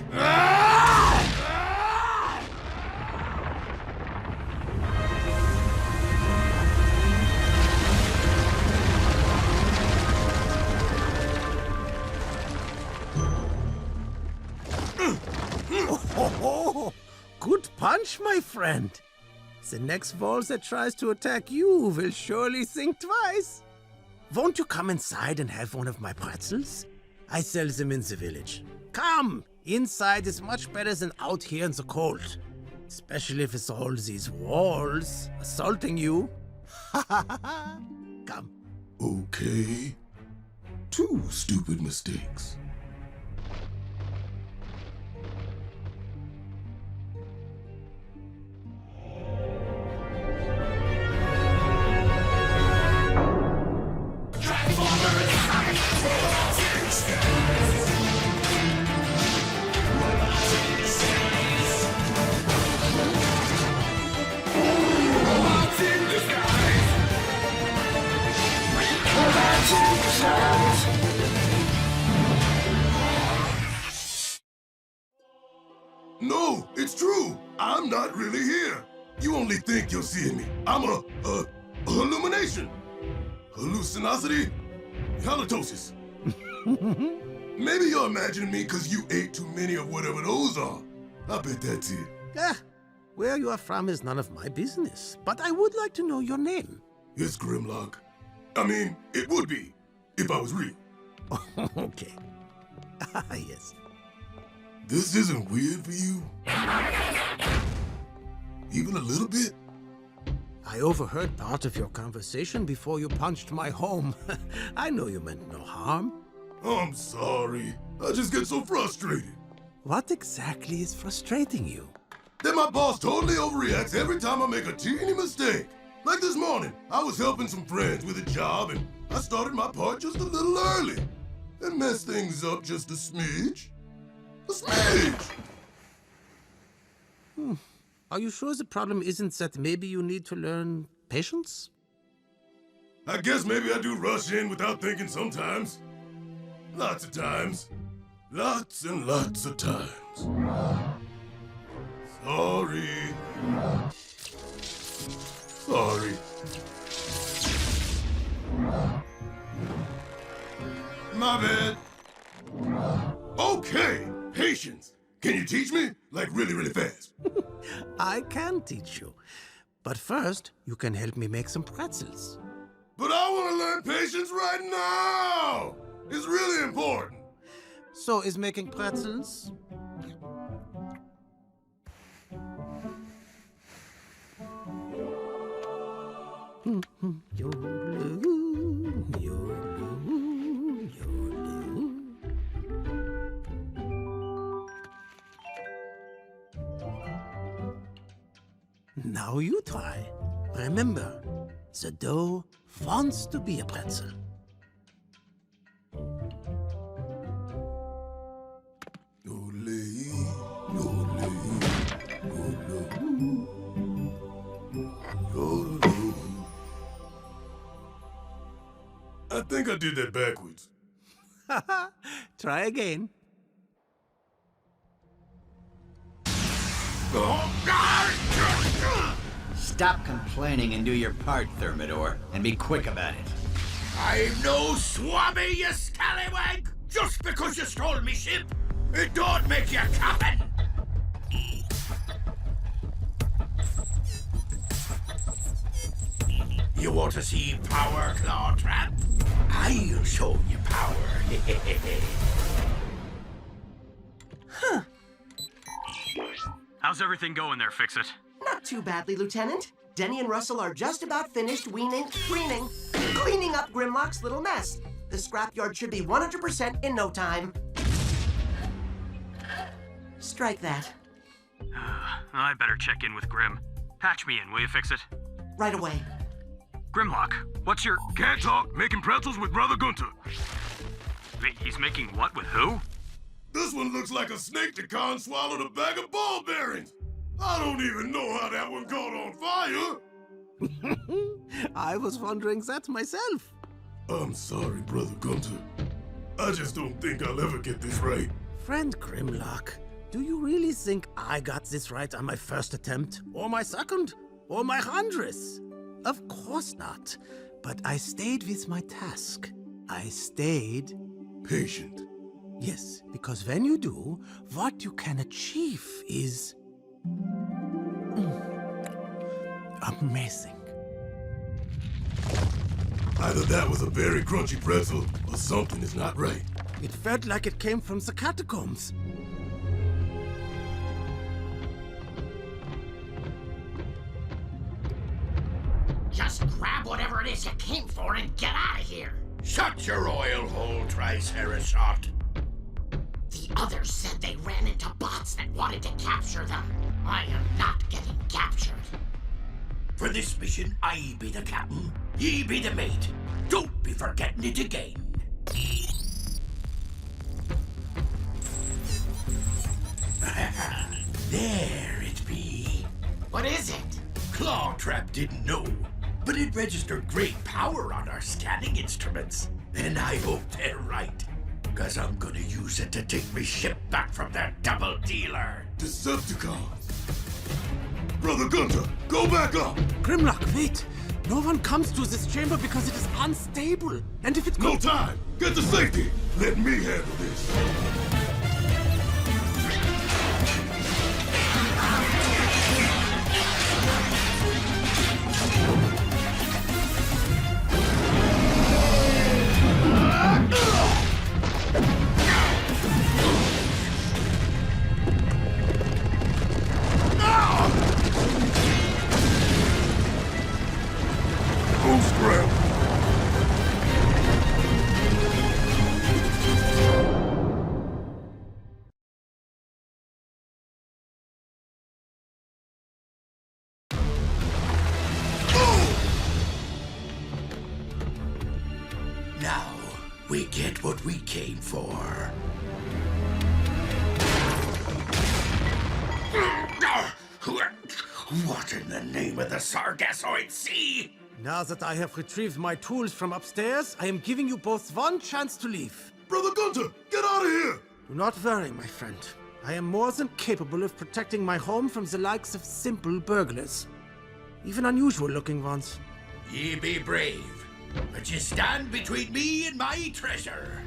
Oh, good punch, my friend. The next Vols that tries to attack you will surely think twice. Won't you come inside and have one of my pretzels? I sell them in the village. Come! Inside is much better than out here in the cold. Especially with all these walls assaulting you. Come. Okay. 2 stupid mistakes. No, it's true. I'm not really here. You only think you're seeing me. I'm a hallucination. Hallucinosity? Halitosis. Maybe you're imagining me because you ate too many of whatever those are. I bet that's it. Where you are from is none of my business, but I would like to know your name. It's Grimlock. I mean, it would be, if I was real. Okay. Yes. This isn't weird for you? Even a little bit? I overheard part of your conversation before you punched my home. I know you meant no harm. I'm sorry. I just get so frustrated. What exactly is frustrating you? That my boss totally overreacts every time I make a teeny mistake. Like this morning, I was helping some friends with a job and I started my part just a little early. And messed things up just a smidge. A smidge! Are you sure the problem isn't that maybe you need to learn patience? I guess maybe I do rush in without thinking sometimes. Lots of times. Lots and lots of times. Sorry. Sorry. My bad. Okay, patience. Can you teach me? Like really, really fast. I can teach you. But first, you can help me make some pretzels. But I want to learn patience right now! It's really important. So is making pretzels? Now you try. Remember, the dough wants to be a pretzel. I think I did that backwards. Try again. Stop complaining and do your part, Thermidor, and be quick about it. I'm no swabby, you scallywag! Just because you stole me ship, it don't make you captain! You want to see power, Claw Trap? I'll show you power. Huh. How's everything going there, Fix-It? Not too badly, Lieutenant. Denny and Russell are just about finished cleaning up Grimlock's little mess. The scrapyard should be 100% in no time. Strike that. I better check in with Grim. Patch me in, will you, Fix-It? Right away. Grimlock, what's your... Can't talk. Making pretzels with Brother Gunter. Wait, he's making what with who? The This one looks like a Snake-Decon swallowed a bag of ball bearings. I don't even know how that one caught on fire. I was wondering that myself. I'm sorry, Brother Gunter. I just don't think I'll ever get this right. Friend Grimlock, do you really think I got this right on my first attempt? Or my second? Or my 100th? Of course not. But I stayed with my task. I stayed... patient. Yes, because when you do, what you can achieve is... amazing. Either that was a very crunchy pretzel, or something is not right. It felt like it came from the catacombs. Just grab whatever it is you came for and get out of here. Shut your oil hole, Triceratops. The others said they ran into bots that wanted to capture them. I am not getting captured. For this mission, I be the captain, ye be the mate. Don't be forgetting it again. There it be. What is it? Claw Trap didn't know, but it registered great power on our scanning instruments. And I hope they're right, because I'm gonna use it to take my ship back from that double dealer. Decepticons! Brother Gunter, go back up! Grimlock, wait! No one comes to this chamber because it is unstable. And if it No time! Get to safety! Let me handle this. Now, we get what we came for. What in the name of the Sargassoid Sea? Now that I have retrieved my tools from upstairs, I am giving you both one chance to leave. Brother Gunter, get out of here! Do not worry, my friend. I am more than capable of protecting my home from the likes of simple burglars. Even unusual-looking ones. Ye be brave, but ye stand between me and my treasure.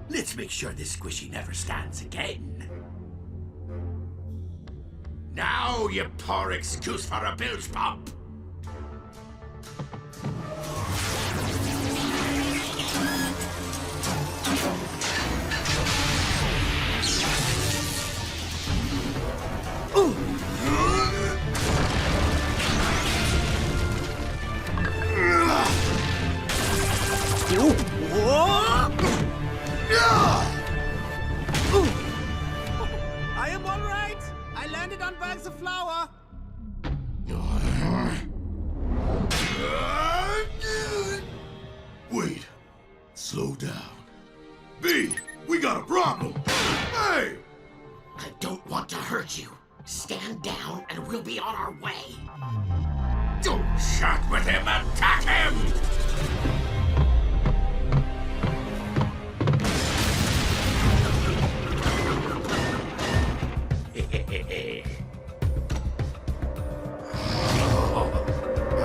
Let's make sure this squishy never stands again. Now, you poor excuse for a bilge pump. I am all right. I landed on bags of flour. Wait. Slow down. B, we got a problem. Hey! I don't want to hurt you. Stand down and we'll be on our way. Don't shot with him, attack him!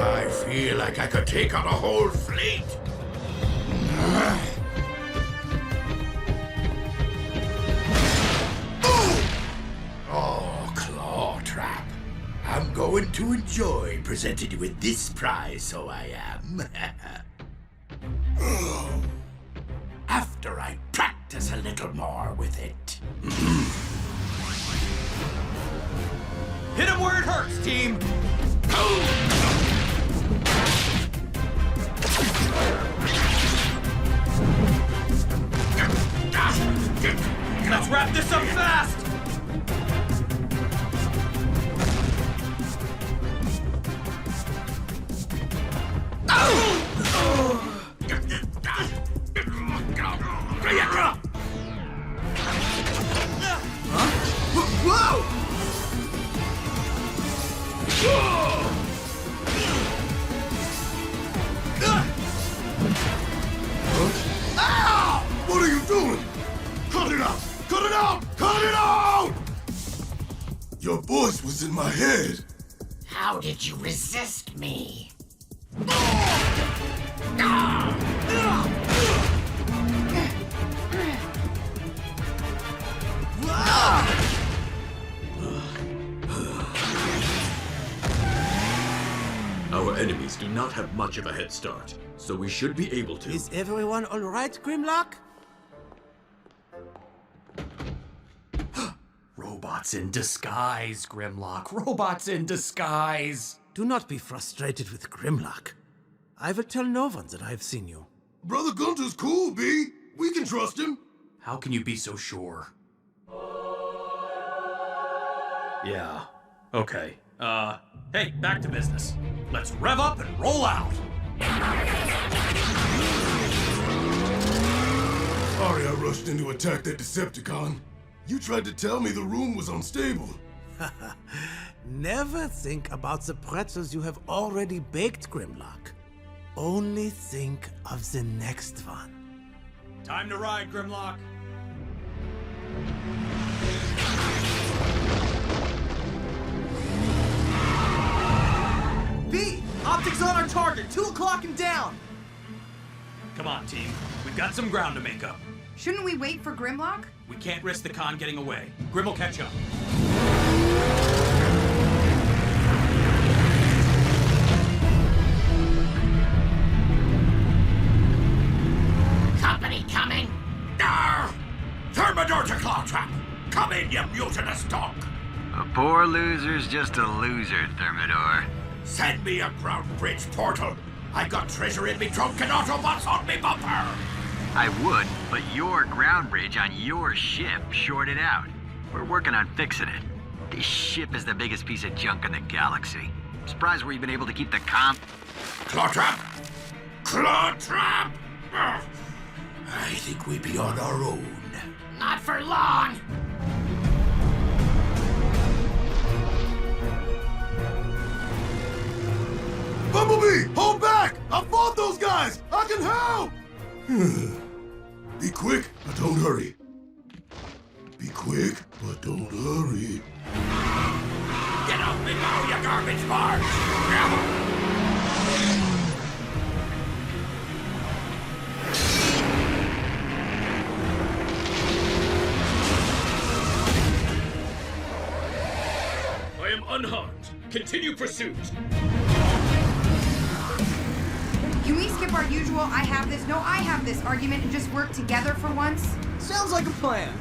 I feel like I could take on a whole fleet. Oh, Claw Trap. I'm going to enjoy presenting you with this prize, so I am. After I practice a little more with it. Hit him where it hurts, team! Let's wrap this up fast! Whoa! Ow! What are you doing? Cut it out! Cut it out! Cut it out! Your voice was in my head. How did you resist me? Our enemies do not have much of a head start, so we should be able to. Is everyone all right, Grimlock? Robots in disguise, Grimlock. Robots in disguise. Do not be frustrated with Grimlock. I will tell no one that I have seen you. Brother Gunter's cool, B. We can trust him. How can you be so sure? Yeah. Okay. Hey, back to business. Let's rev up and roll out. Sorry I rushed in to attack that Decepticon. You tried to tell me the room was unstable. Never think about the pretzels you have already baked, Grimlock. Only think of the next one. Time to ride, Grimlock. B! Optics on our target, 2 o'clock and down! Come on, team. We've got some ground to make up. Shouldn't we wait for Grimlock? We can't risk the con getting away. Grim will catch up. Company coming? Arr! Thermidor to Clawtrap! Come in, you mutinous dog! A poor loser's just a loser, Thermidor. Send me a ground bridge portal. I got treasure in me trunk and Autobots on me bumper. I would, but your ground bridge on your ship shorted out. We're working on fixing it. This ship is the biggest piece of junk in the galaxy. I'm surprised we've been able to keep the Clawtrap! Clawtrap! I think we be on our own. Not for long. Bumblebee, hold back! I fought those guys! I can help! Be quick, but don't hurry. Be quick, but don't hurry. Get off me now, you garbage barge! I am unharmed. Continue pursuit. Can we skip our usual I have this, no I have this argument and just work together for once? Sounds like a plan.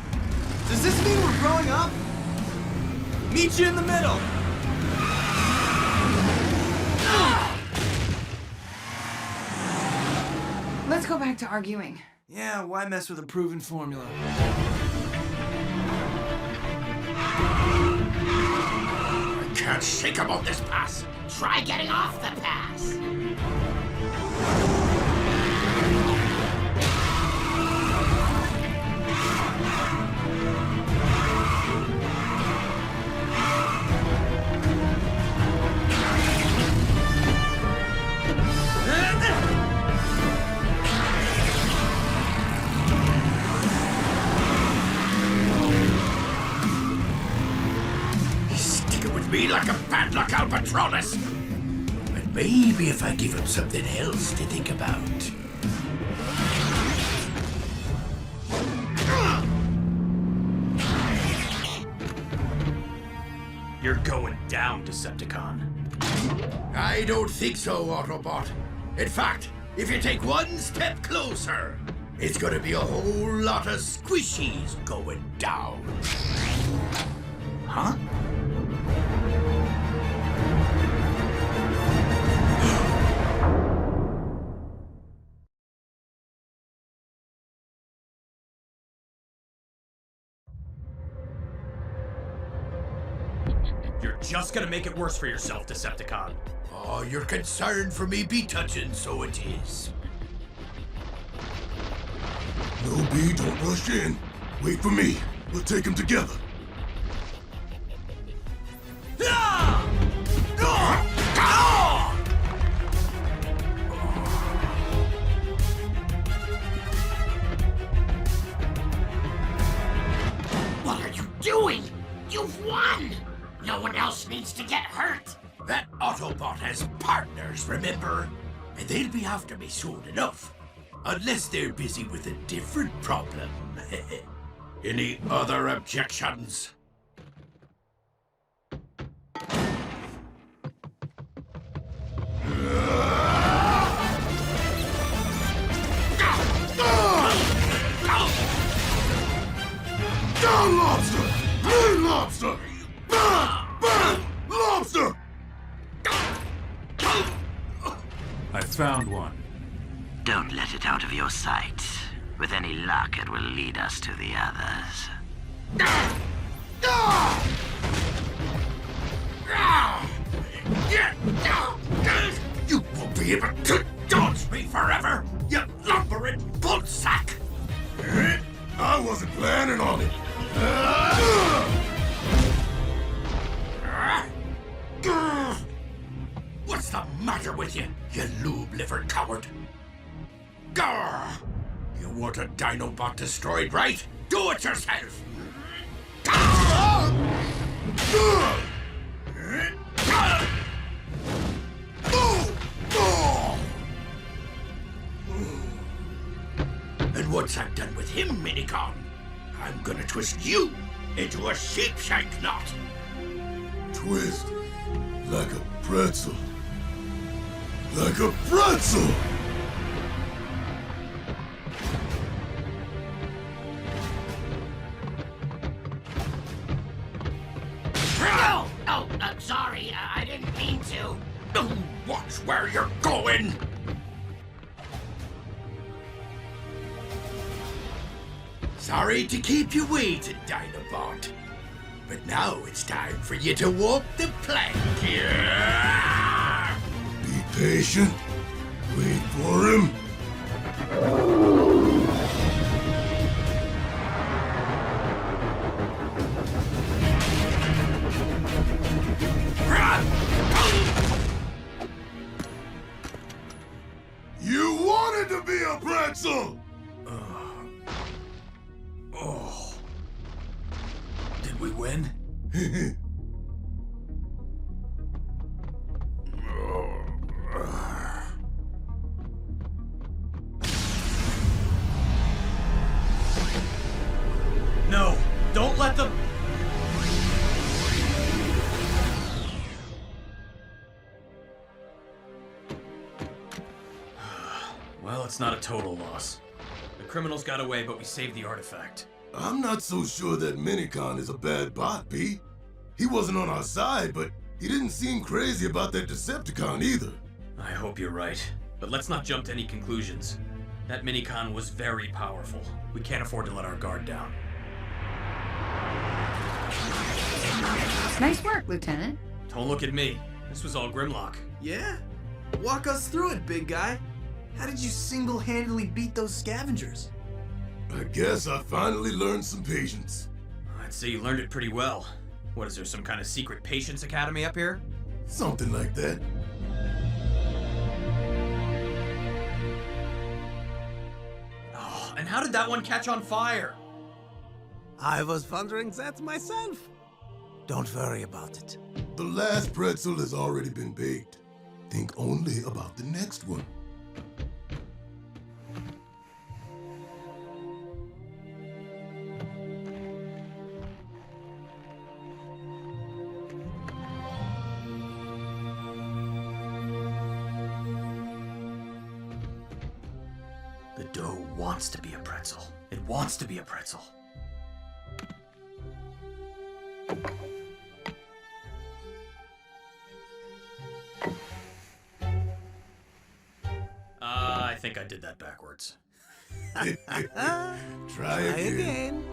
Does this mean we're growing up? Meet you in the middle! Let's go back to arguing. Yeah, why mess with a proven formula? I can't shake about this pass. Try getting off the pass. Sticking with me like a padlock albatross. But maybe if I give him something else to think about. You're going down, Decepticon. I don't think so, Autobot. In fact, if you take one step closer, it's gonna be a whole lot of squishies going down. Huh? You're just gonna make it worse for yourself, Decepticon. Oh, you're concerned for me be touching, so it is. No, B, don't rush in. Wait for me. We'll take him together. doing? You've won! No one else needs to get hurt. That Autobot has partners, remember? And they'll be after me soon enough. Unless they're busy with a different problem. Any other objections? Down, Lobster! Green Lobster! Bang! Bang! Lobster! I found one. Don't let it out of your sight. With any luck, it will lead us to the others. You won't be able to dodge me forever, you lumbering bullsack! I wasn't planning on it. What's the matter with you, you lube-liver coward? Grr! You want a dinobot destroyed, right? Do it yourself! And once I'm done with him, Minicon, I'm gonna twist you into a sheepshank knot. Twist like a pretzel. Like a pretzel! Oh, I'm sorry. I didn't mean to. Watch where you're going. Sorry to keep you waiting, Dinobot. But now it's time for you to walk the plank. Be patient. Wait for him. You wanted to be a pretzel! Oh. Did we win? No, don't let them... Well, it's not a total loss. The criminals got away, but we saved the artifact. I'm not so sure that Minicon is a bad bot, B. He wasn't on our side, but he didn't seem crazy about that Decepticon either. I hope you're right. But let's not jump to any conclusions. That Minicon was very powerful. We can't afford to let our guard down. Nice work, Lieutenant. Don't look at me. This was all Grimlock. Yeah? Walk us through it, big guy. How did you single-handedly beat those scavengers? I guess I finally learned some patience. I'd say you learned it pretty well. What, is there some kind of secret patience academy up here? Something like that. Oh, and how did that one catch on fire? I was wondering that myself. Don't worry about it. The last pretzel has already been baked. Think only about the next one. The dough wants to be a pretzel. It wants to be a pretzel. I think I did that backwards. Try again.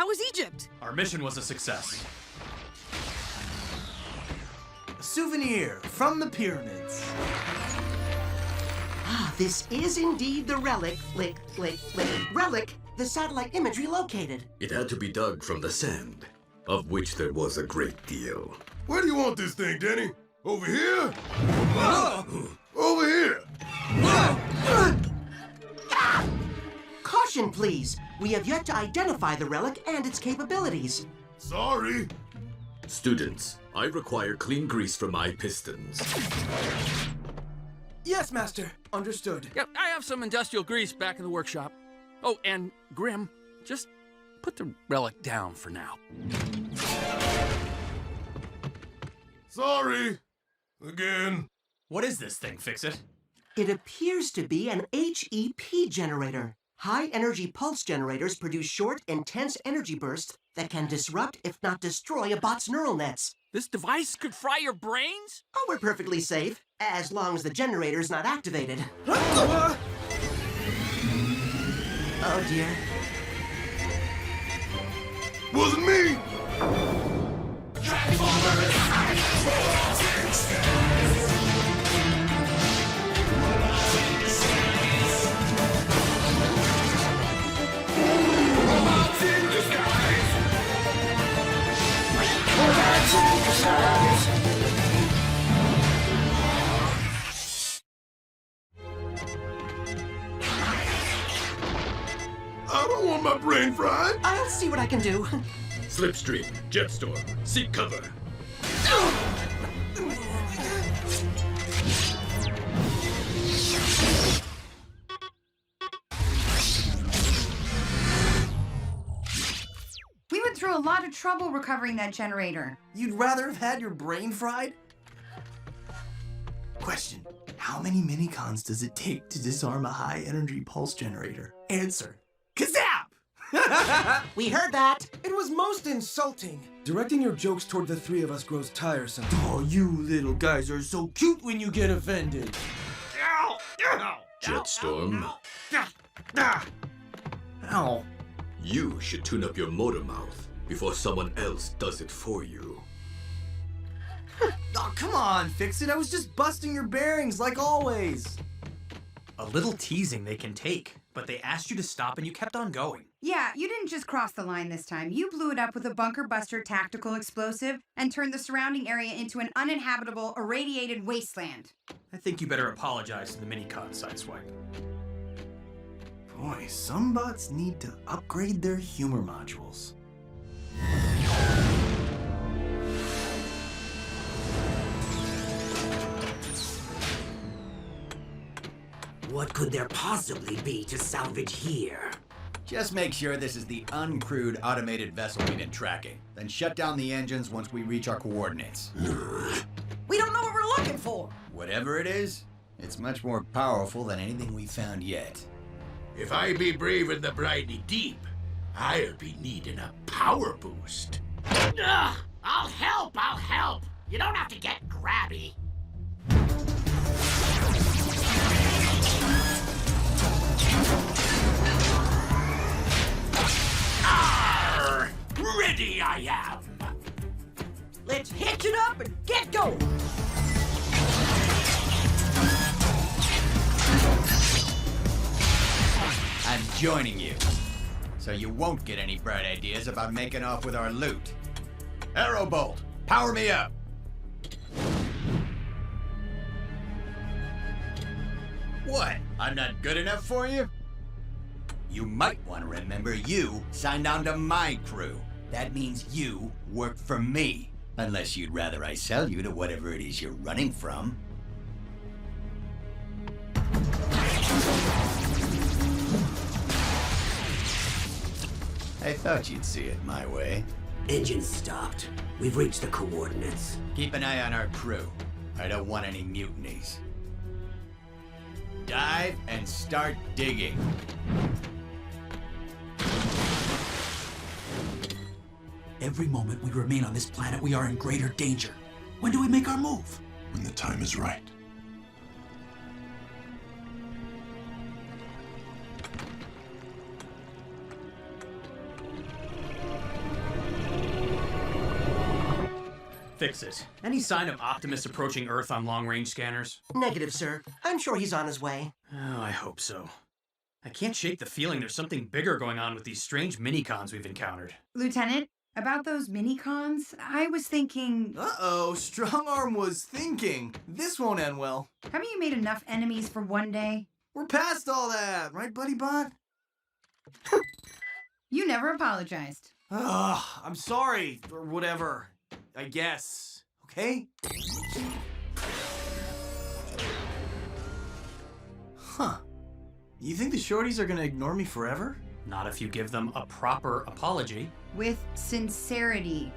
How was Egypt? Our mission was a success. A souvenir from the pyramids. Ah, this is indeed the Relic, Relic, the satellite imagery located. It had to be dug from the sand, of which there was a great deal. Where do you want this thing, Denny? Over here? Over here! Caution, please. We have yet to identify the relic and its capabilities. Sorry. Students, I require clean grease for my pistons. Yes, Master. Understood. Yep, I have some industrial grease back in the workshop. Oh, and Grim, just put the relic down for now. Sorry. Again. What is this thing, Fix-It? It appears to be an HEP generator. High-energy pulse generators produce short, intense energy bursts that can disrupt, if not destroy, a bot's neural nets. This device could fry your brains? Oh, we're perfectly safe, as long as the generator's not activated. Oh, dear. Wasn't me! I don't want my brain fried. I'll see what I can do. Slipstream, Jetstorm, seek cover. We went through a lot of trouble recovering that generator. You'd rather have had your brain fried? Question. How many minicons does it take to disarm a high-energy pulse generator? Answer. Kazap! We heard that. It was most insulting. Directing your jokes toward the three of us grows tiresome. Oh, you little guys are so cute when you get offended. Jetstorm, Ow. you should tune up your motor mouth before someone else does it for you. Oh, come on, Fix-It. I was just busting your bearings like always. A little teasing they can take, but they asked you to stop and you kept on going. Yeah, you didn't just cross the line this time. You blew it up with a bunker buster tactical explosive and turned the surrounding area into an uninhabitable, irradiated wasteland. I think you better apologize to the Minicon, Sideswipe. Boy, some bots need to upgrade their humor modules. What could there possibly be to salvage here? Just make sure this is the uncrewed automated vessel we've been tracking. Then shut down the engines once we reach our coordinates. We don't know what we're looking for. Whatever it is, it's much more powerful than anything we've found yet. If I be braving the briny deep, I'll be needing a power boost. Ugh, I'll help. You don't have to get grabby. Arr! Ready I am. Let's hitch it up and get going. I'm joining you, so you won't get any bright ideas about making off with our loot. Aerobolt, power me up! What? I'm not good enough for you? You might want to remember you signed on to my crew. That means you work for me. Unless you'd rather I sell you to whatever it is you're running from. I thought you'd see it my way. Engine stopped. We've reached the coordinates. Keep an eye on our crew. I don't want any mutinies. Dive and start digging. Every moment we remain on this planet, we are in greater danger. When do we make our move? When the time is right. Fix it. Any sign of Optimus approaching Earth on long-range scanners? Negative, sir. I'm sure he's on his way. Oh, I hope so. I can't shake the feeling there's something bigger going on with these strange minicons we've encountered. Lieutenant, about those minicons, I was thinking... Uh-oh, Strongarm was thinking. This won't end well. Haven't you made enough enemies for one day? We're past all that, right, Buddy Bot? You never apologized. Ugh, I'm sorry, or whatever. I guess. Okay? Huh. You think the shorties are gonna ignore me forever? Not if you give them a proper apology. With sincerity.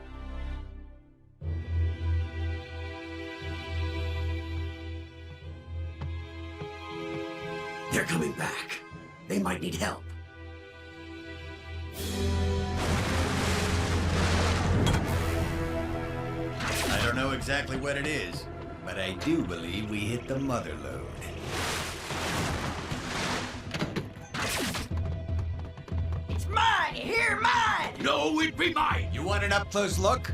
They're coming back. They might need help. I don't know exactly what it is, but I do believe we hit the mother lode. It's mine! You hear mine! No, it'd be mine! You want an up-close look?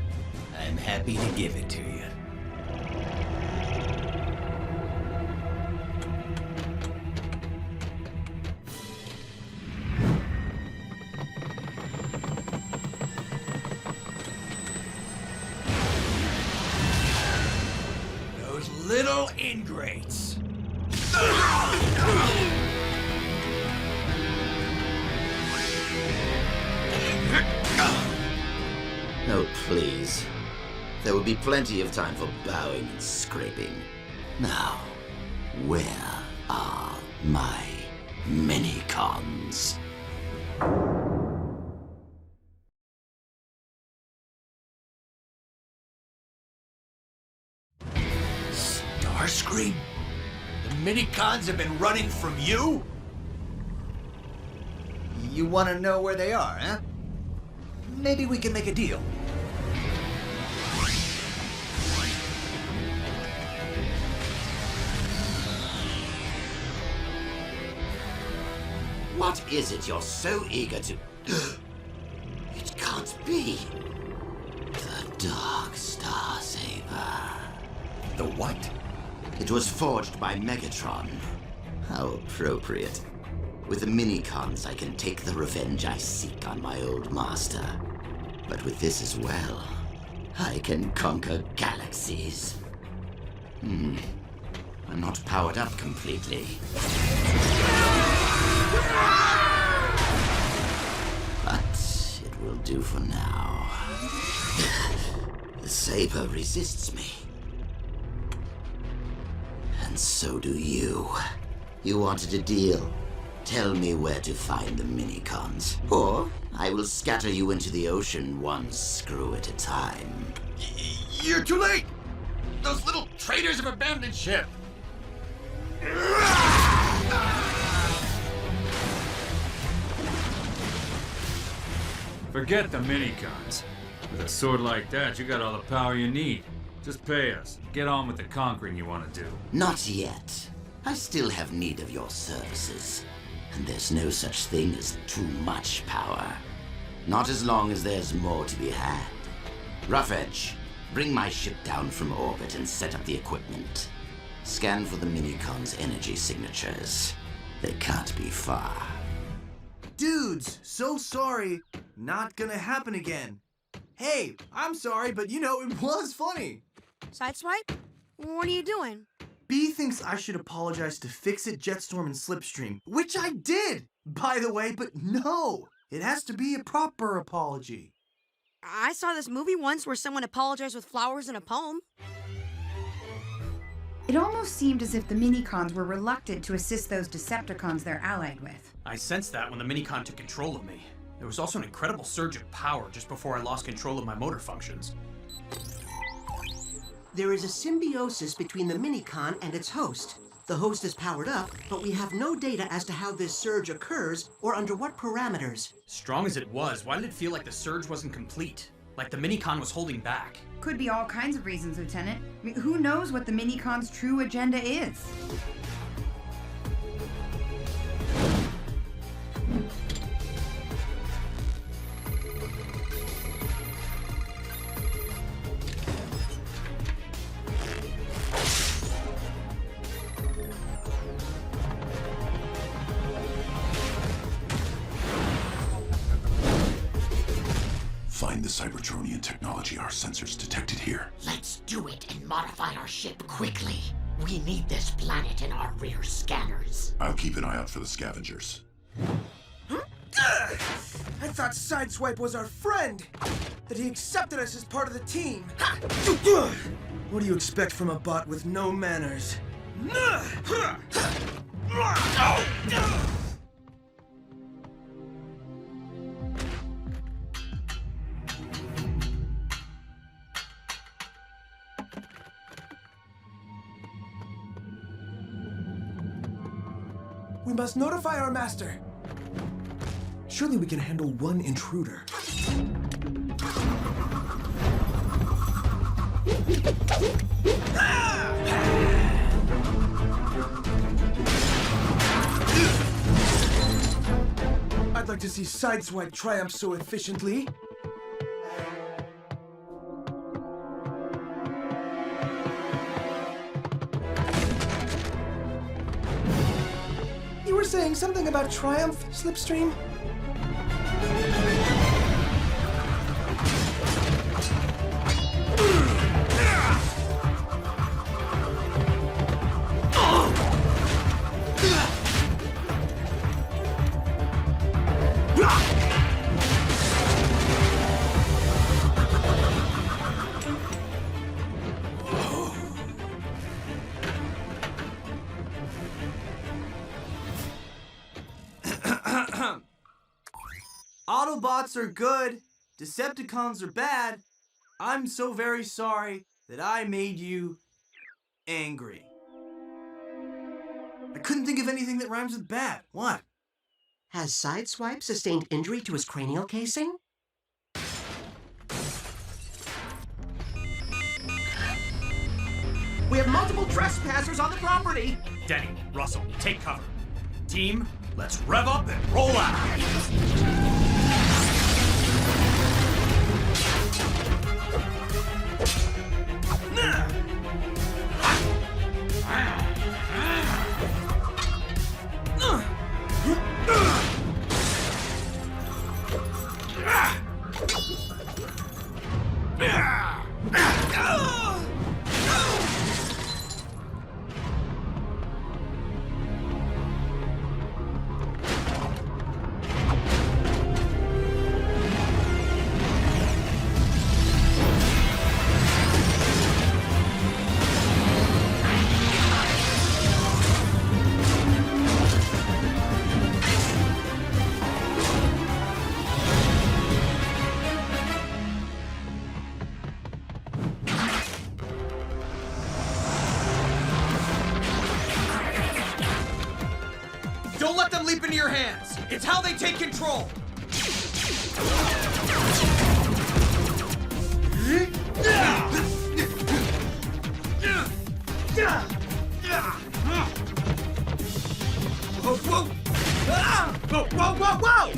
I'm happy to give it to you. Those little ingrates. Oh, please. There will be plenty of time for bowing and scraping. Now, where are my minicons? Starscream? The minicons have been running from you? You want to know where they are, huh? Maybe we can make a deal. What is it you're so eager to... It can't be. The Dark Star Saber. The what? It was forged by Megatron. How appropriate. With the minicons, I can take the revenge I seek on my old master. But with this as well, I can conquer galaxies. I'm not powered up completely. But it will do for now. The saber resists me. And so do you. You wanted a deal? Tell me where to find the minicons, or I will scatter you into the ocean one screw at a time. You're too late! Those little traitors have abandoned ship! Forget the minicons. With a sword like that, you got all the power you need. Just pay us. Get on with the conquering you want to do. Not yet. I still have need of your services. And there's no such thing as too much power. Not as long as there's more to be had. Roughedge, bring my ship down from orbit and set up the equipment. Scan for the Minicon's energy signatures. They can't be far. Dudes, so sorry. Not gonna happen again. Hey, I'm sorry, but you know, it was funny. Sideswipe? What are you doing? B thinks I should apologize to Fix-It, Jetstorm, and Slipstream, which I did, by the way, but no! It has to be a proper apology. I saw this movie once where someone apologized with flowers in a poem. It almost seemed as if the minicons were reluctant to assist those Decepticons they're allied with. I sensed that when the minicon took control of me. There was also an incredible surge of power just before I lost control of my motor functions. There is a symbiosis between the minicon and its host. The host is powered up, but we have no data as to how this surge occurs or under what parameters. Strong as it was, why did it feel like the surge wasn't complete? Like the minicon was holding back? Could be all kinds of reasons, Lieutenant. I mean, who knows what the minicon's true agenda is? the Cybertronian technology our sensors detected here. Let's do it and modify our ship quickly. We need this planet in our rear scanners. I'll keep an eye out for the scavengers. I thought Sideswipe was our friend, that he accepted us as part of the team. What do you expect from a bot with no manners? We must notify our master. Surely we can handle one intruder. I'd like to see Sideswipe triumph so efficiently. You were saying something about triumph, Slipstream? Autobots are good, Decepticons are bad. I'm so very sorry that I made you angry. I couldn't think of anything that rhymes with bad. What? Has Sideswipe sustained injury to his cranial casing? We have multiple trespassers on the property! Denny, Russell, take cover. Team, let's rev up and roll out! Don't let them leap into your hands! It's how they take control! Whoa, whoa! Whoa, whoa, whoa, whoa!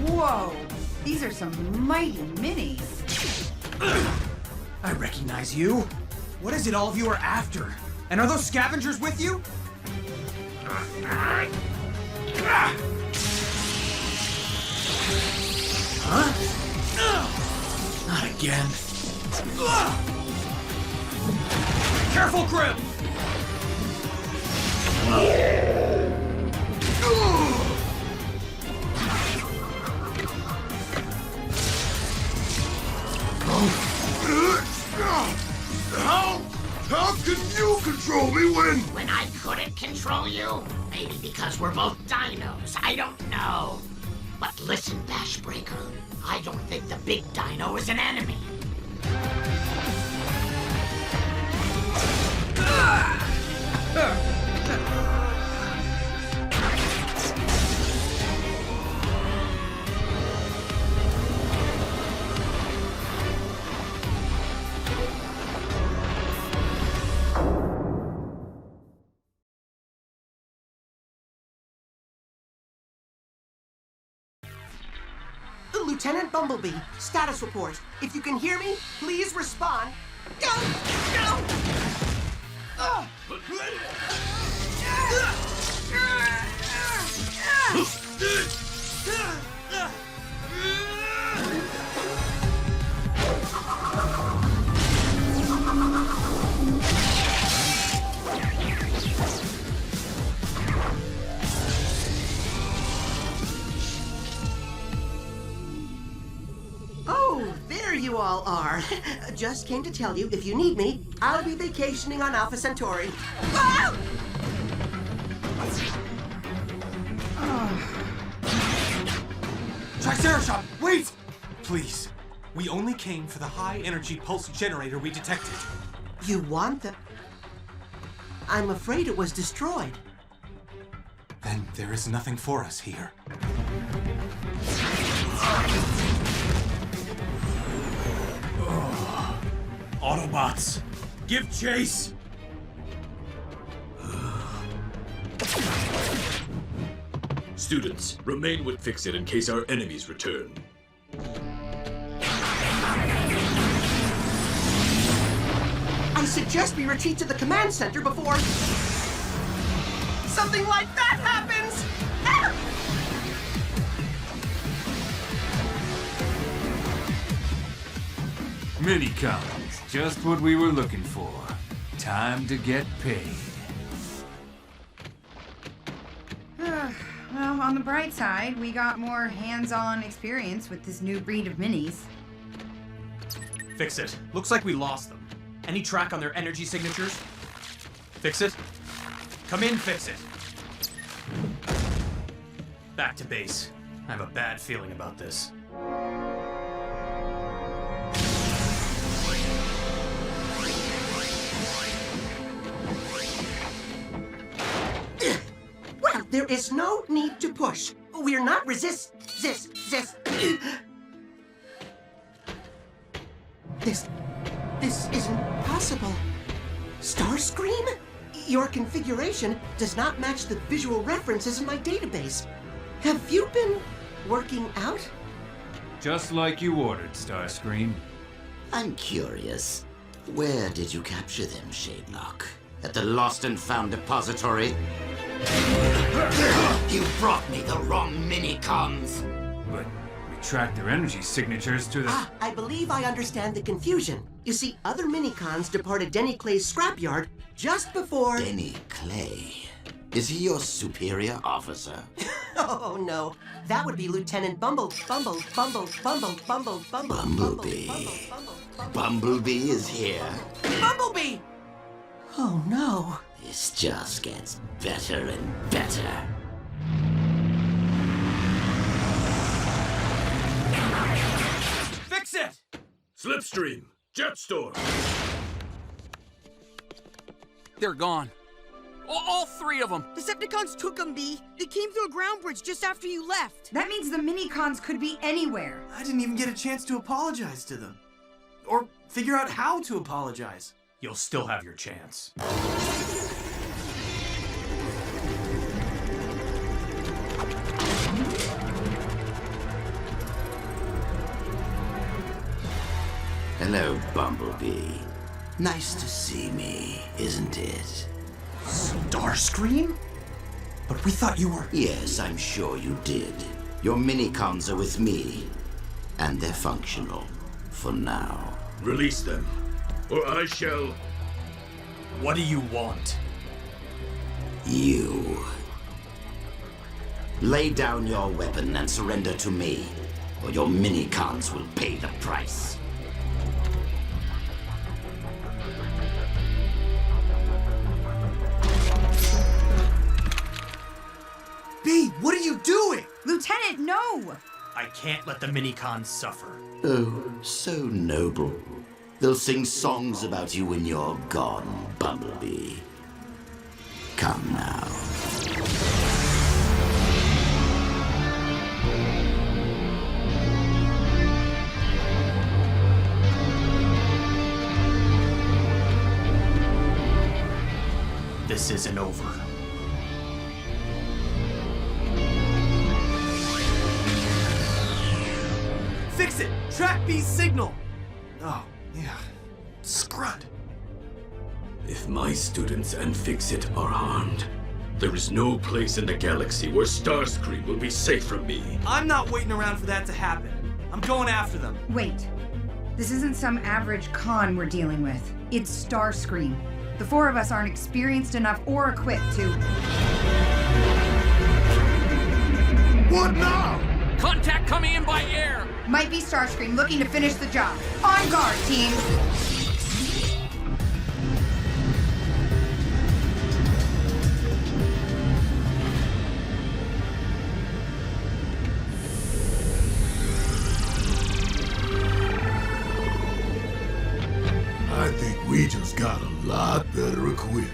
Whoa! These are some mighty minis. I recognize you. What is it all of you are after? And are those scavengers with you? Huh? Not again. Careful, Grim! How can you control me When I couldn't control you? Maybe because we're both dinos. I don't know. But listen, Bashbreaker. I don't think the big dino is an enemy. Lieutenant Bumblebee, status report. If you can hear me, please respond. Go! Go! Oh, there you all are. Just came to tell you, if you need me, I'll be vacationing on Alpha Centauri. Ah! Triceratops, wait! Please. We only came for the high-energy pulse generator we detected. You want the... I'm afraid it was destroyed. Then there is nothing for us here. Autobots, give chase! Students, remain with Fix-It in case our enemies return. I suggest we retreat to the command center before... something like that happens! Ah! Minicons, just what we were looking for. Time to get paid. Well, on the bright side, we got more hands-on experience with this new breed of minis. Fix it. Looks like we lost them. Any track on their energy signatures? Fix it. Come in, Fix it. Back to base. I have a bad feeling about this. Well, there is no need to push. We're not This isn't possible. Starscream? Your configuration does not match the visual references in my database. Have you been working out? Just like you ordered, Starscream. I'm curious. Where did you capture them, Shadelock? At the Lost and Found depository? You brought me the wrong minicons! But we tracked their energy signatures to the... Ah, I believe I understand the confusion. You see, other minicons departed Denny Clay's scrapyard just before... Denny Clay? Is he your superior officer? Oh, no. That would be Lieutenant Bumblebee. Bumblebee is here? Bumblebee! Oh, no. This just gets better and better. Fix it! Slipstream, Jetstorm. They're gone. All three of them. Decepticons took them, B. They came through a ground bridge just after you left. That means the minicons could be anywhere. I didn't even get a chance to apologize to them. Or figure out how to apologize. You'll still have your chance. Hello, Bumblebee. Nice to see me, isn't it? Starscream? But we thought you were... Yes, I'm sure you did. Your minicons are with me. And they're functional. For now. Release them, or I shall... What do you want? You. Lay down your weapon and surrender to me, or your minicons will pay the price. B, what are you doing? Lieutenant, no! I can't let the minicons suffer. Oh, so noble. They'll sing songs about you when you're gone, Bumblebee. Come now. This isn't over. Fix it! Track B's signal! Oh, yeah. Scrud. If my students and Fix-It are harmed, There is no place in the galaxy where Starscream will be safe from me. I'm not waiting around for that to happen. I'm going after them. Wait. This isn't some average con we're dealing with. It's Starscream. The four of us aren't experienced enough or equipped to... What now? Contact coming in by air! Might be Starscream looking to finish the job. On guard, team! I think we just got a lot better equipped.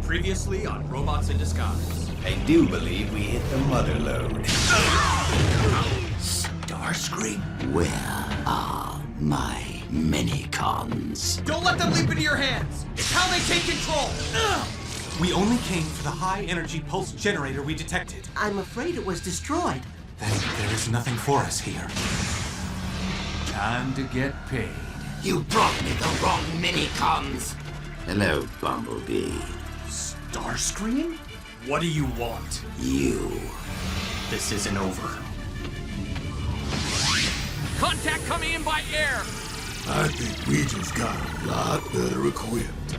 Previously on Robots in Disguise. I do believe we hit the mother lode. Starscream, where are my minicons? Don't let them leap into your hands! It's how they take control! We only came for the high-energy pulse generator we detected. I'm afraid it was destroyed. Then there is nothing for us here. Time to get paid. You brought me the wrong minicons! Hello, Bumblebee. Starscream? What do you want? You. This isn't over. Contact coming in by air! I think we just got a lot better equipped.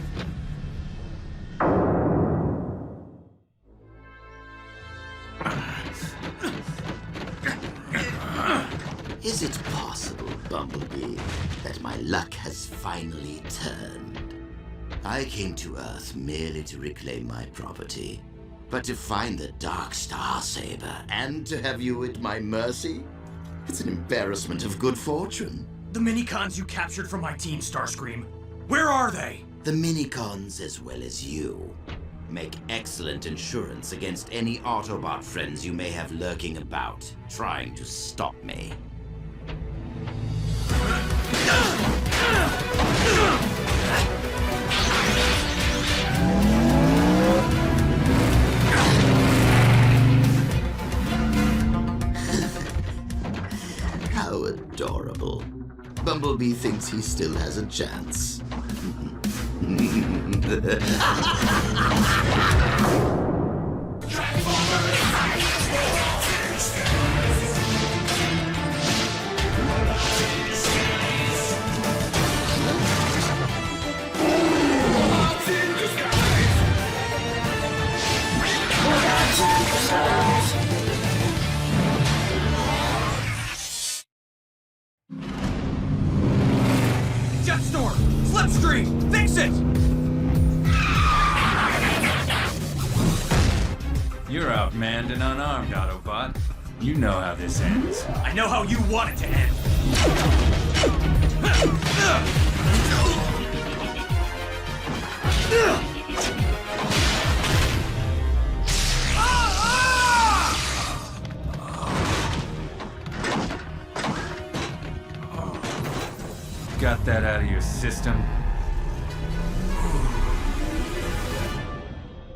Is it possible, Bumblebee, that my luck has finally turned? I came to Earth merely to reclaim my property, but to find the Dark Star Saber and to have you at my mercy? It's an embarrassment of good fortune. The minicons you captured from my team, Starscream. Where are they? The minicons, as well as you, make excellent insurance against any Autobot friends you may have lurking about, trying to stop me. How adorable. Bumblebee thinks he still has a chance. Jetstorm! Slipstream! Fix it! You're outmanned and unarmed, Autobot. You know how this ends. I know how you want it to end. Got that out of your system?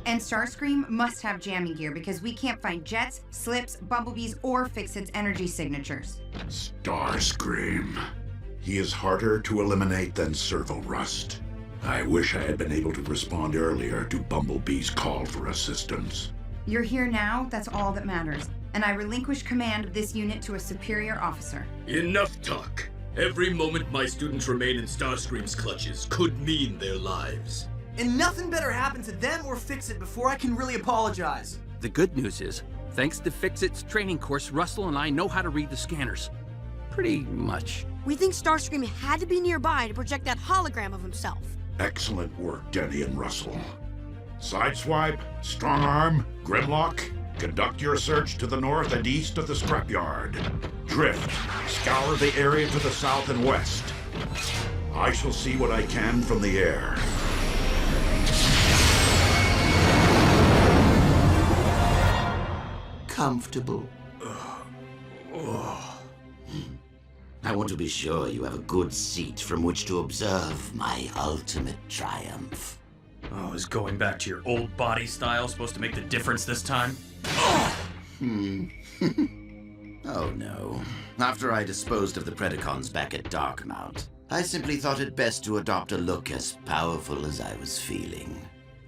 And Starscream must have jamming gear because we can't find jets, slips, bumblebees, or fix its energy signatures. Starscream. He is harder to eliminate than servo rust. I wish I had been able to respond earlier to Bumblebee's call for assistance. You're here now, that's all that matters. And I relinquish command of this unit to a superior officer. Enough talk. Every moment my students remain in Starscream's clutches could mean their lives. And nothing better happen to them or Fix-It before I can really apologize. The good news is, thanks to Fix-It's training course, Russell and I know how to read the scanners. Pretty much. We think Starscream had to be nearby to project that hologram of himself. Excellent work, Denny and Russell. Sideswipe, Strong Arm, Grimlock, conduct your search to the north and east of the scrapyard. Drift, scour the area to the south and west. I shall see what I can from the air. Comfortable? I want to be sure you have a good seat from which to observe my ultimate triumph. Oh, is going back to your old body style supposed to make the difference this time? Oh no. After I disposed of the Predacons back at Darkmount, I simply thought it best to adopt a look as powerful as I was feeling.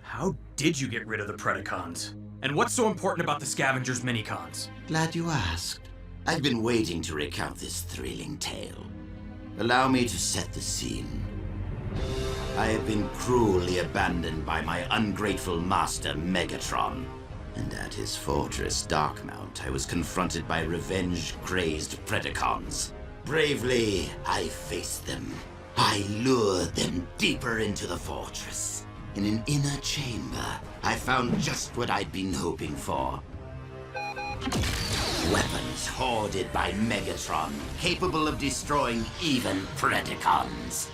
How did you get rid of the Predacons? And what's so important about the Scavengers minicons? Glad you asked. I've been waiting to recount this thrilling tale. Allow me to set the scene. I have been cruelly abandoned by my ungrateful master, Megatron. And at his fortress, Darkmount, I was confronted by revenge-crazed Predacons. Bravely, I faced them. I lured them deeper into the fortress. In an inner chamber, I found just what I'd been hoping for. Weapons hoarded by Megatron, capable of destroying even Predacons.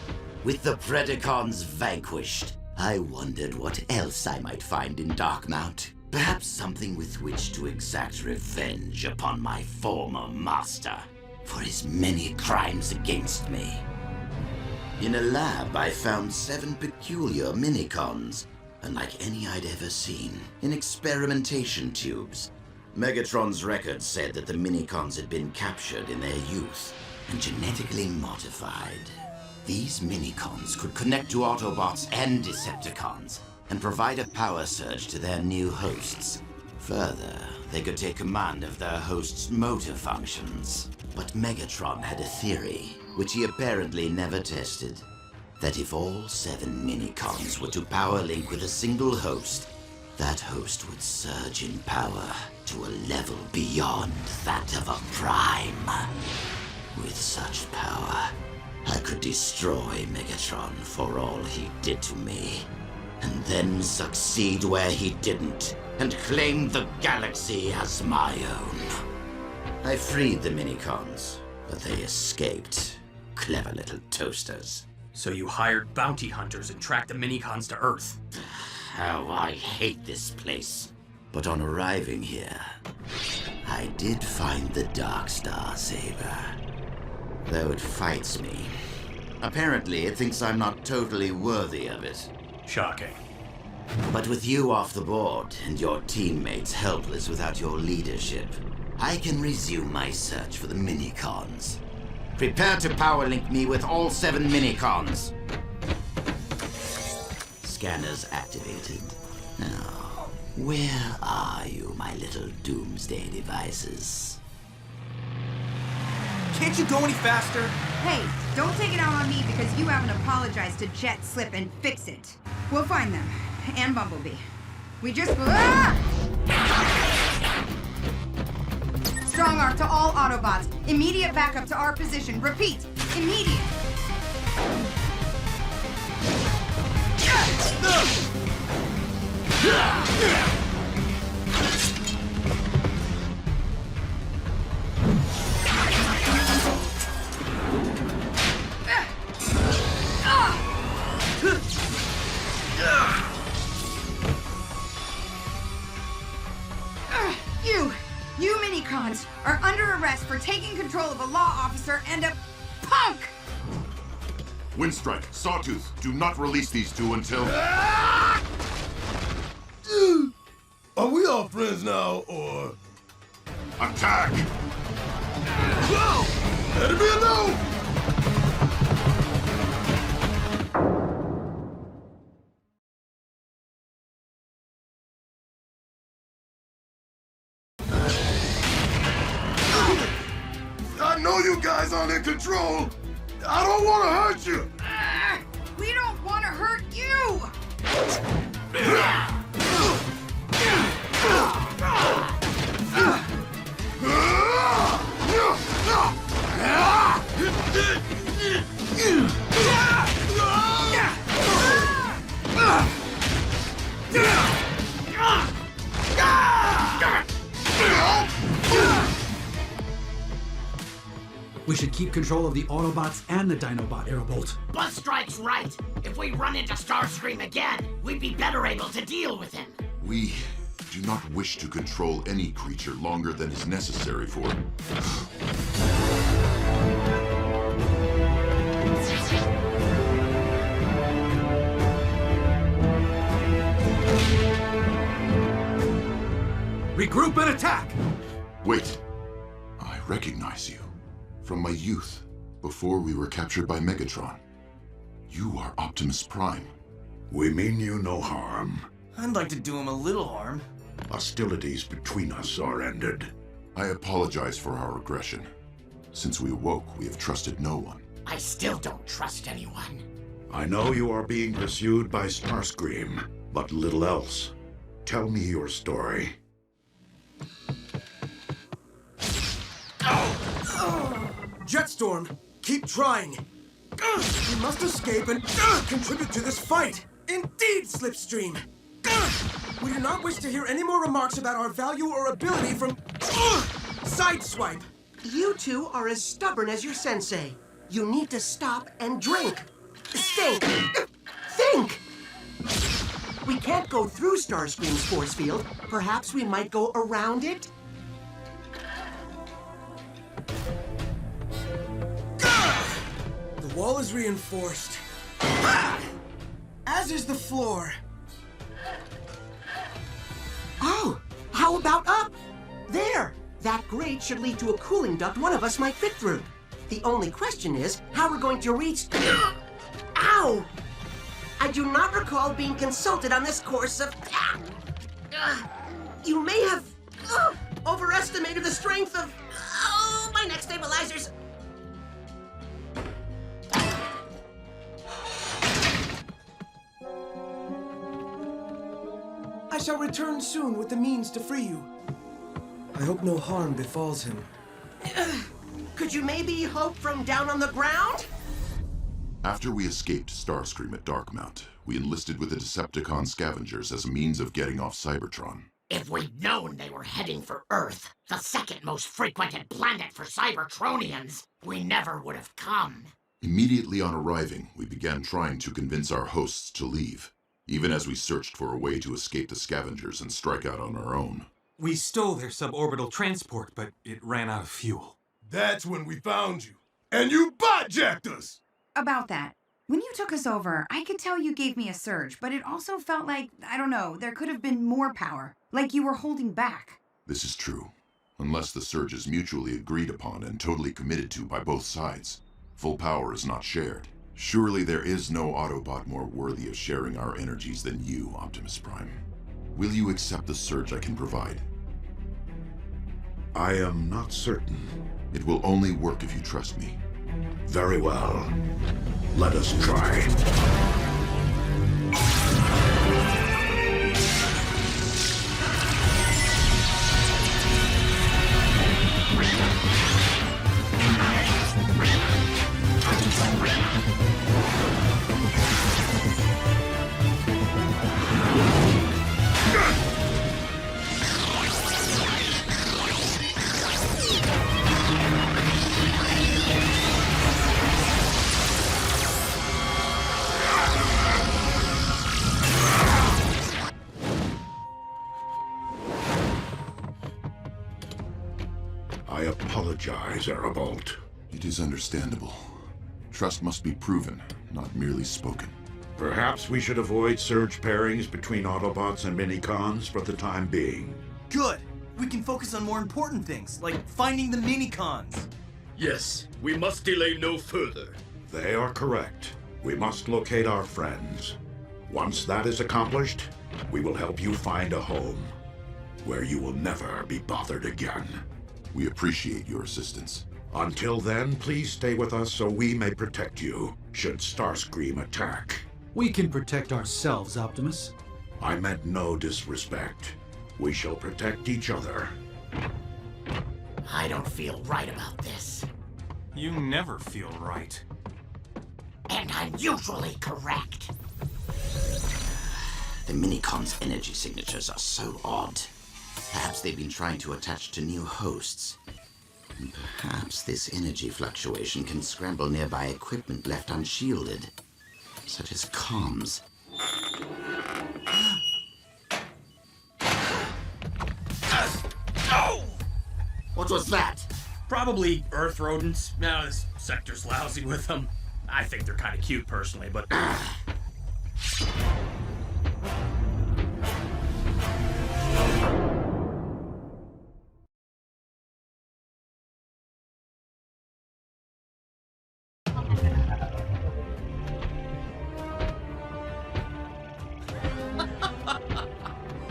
With the Predacons vanquished, I wondered what else I might find in Darkmount. Perhaps something with which to exact revenge upon my former master for his many crimes against me. In a lab, I found 7 peculiar minicons, unlike any I'd ever seen, in experimentation tubes. Megatron's records said that the minicons had been captured in their youth and genetically modified. These minicons could connect to Autobots and Decepticons and provide a power surge to their new hosts. Further, they could take command of their hosts' motor functions. But Megatron had a theory, which he apparently never tested, that if all 7 minicons were to power link with a single host, that host would surge in power to a level beyond that of a Prime. With such power, I could destroy Megatron for all he did to me, and then succeed where he didn't, and claim the galaxy as my own. I freed the minicons, but they escaped. Clever little toasters. So you hired bounty hunters and tracked the minicons to Earth. How I hate this place. But on arriving here, I did find the Dark Star Saber. Though it fights me. Apparently, it thinks I'm not totally worthy of it. Shocking. But with you off the board, and your teammates helpless without your leadership, I can resume my search for the minicons. Prepare to power link me with all 7 minicons. Scanners activated. Now, where are you, my little doomsday devices? Can't you go any faster? Hey, don't take it out on me because you haven't apologized to Jet, Slip, and Fix It. We'll find them. And Bumblebee. We just... Strong arm to all Autobots. Immediate backup to our position. Repeat. Immediate. You minicons are under arrest for taking control of a law officer and a punk! Windstrike, Sawtooth, do not release these 2 until... Are we all friends now, or... Attack! Whoa! Let it be a no! I know you guys aren't in control! I don't want to hurt you! We don't want to hurt you! we should keep control of the Autobots and the Dinobot, Aerobolt. Buzz Strike's right. If we run into Starscream again, we'd be better able to deal with him. We do not wish to control any creature longer than is necessary for... Regroup and attack! Wait. I recognize you. From my youth, before we were captured by Megatron. You are Optimus Prime. We mean you no harm. I'd like to do him a little harm. Hostilities between us are ended. I apologize for our aggression. Since we awoke, we have trusted no one. I still don't trust anyone. I know you are being pursued by Starscream, but little else. Tell me your story. Jetstorm, keep trying. We must escape and contribute to this fight. Indeed, Slipstream. We do not wish to hear any more remarks about our value or ability from Sideswipe. You two are as stubborn as your sensei. You need to stop and drink. Think. Think! We can't go through Starscream's force field. Perhaps we might go around it? The wall is reinforced. As is the floor. Oh, how about up? There! That grate should lead to a cooling duct one of us might fit through. The only question is how we're going to reach... Ow! I do not recall being consulted on this course of... You may have overestimated the strength of... Oh, my neck stabilizers. I shall return soon with the means to free you. I hope no harm befalls him. Could you maybe hope from down on the ground? After we escaped Starscream at Darkmount, we enlisted with the Decepticon scavengers as a means of getting off Cybertron. If we'd known they were heading for Earth, the second most frequented planet for Cybertronians, we never would have come. Immediately on arriving, we began trying to convince our hosts to leave, even as we searched for a way to escape the scavengers and strike out on our own. We stole their suborbital transport, but it ran out of fuel. That's when we found you. And you bot-jacked us! About that. When you took us over, I could tell you gave me a surge, but it also felt like, I don't know, there could have been more power. Like you were holding back. This is true. Unless the surge is mutually agreed upon and totally committed to by both sides, full power is not shared. Surely there is no Autobot more worthy of sharing our energies than you, Optimus Prime. Will you accept the surge I can provide? I am not certain. It will only work if you trust me. Very well. Let us try. I apologize, Aerobolt. It is understandable. Trust must be proven, not merely spoken. Perhaps we should avoid surge pairings between Autobots and Minicons for the time being. Good! We can focus on more important things, like finding the Minicons. Yes, we must delay no further. They are correct. We must locate our friends. Once that is accomplished, we will help you find a home where you will never be bothered again. We appreciate your assistance. Until then, please stay with us so we may protect you, should Starscream attack. We can protect ourselves, Optimus. I meant no disrespect. We shall protect each other. I don't feel right about this. You never feel right. And I'm usually correct. The Minicons' energy signatures are so odd. Perhaps they've been trying to attach to new hosts. And perhaps this energy fluctuation can scramble nearby equipment left unshielded, such as comms. What was that? Probably Earth rodents. No, this sector's lousy with them. I think they're kind of cute personally, but...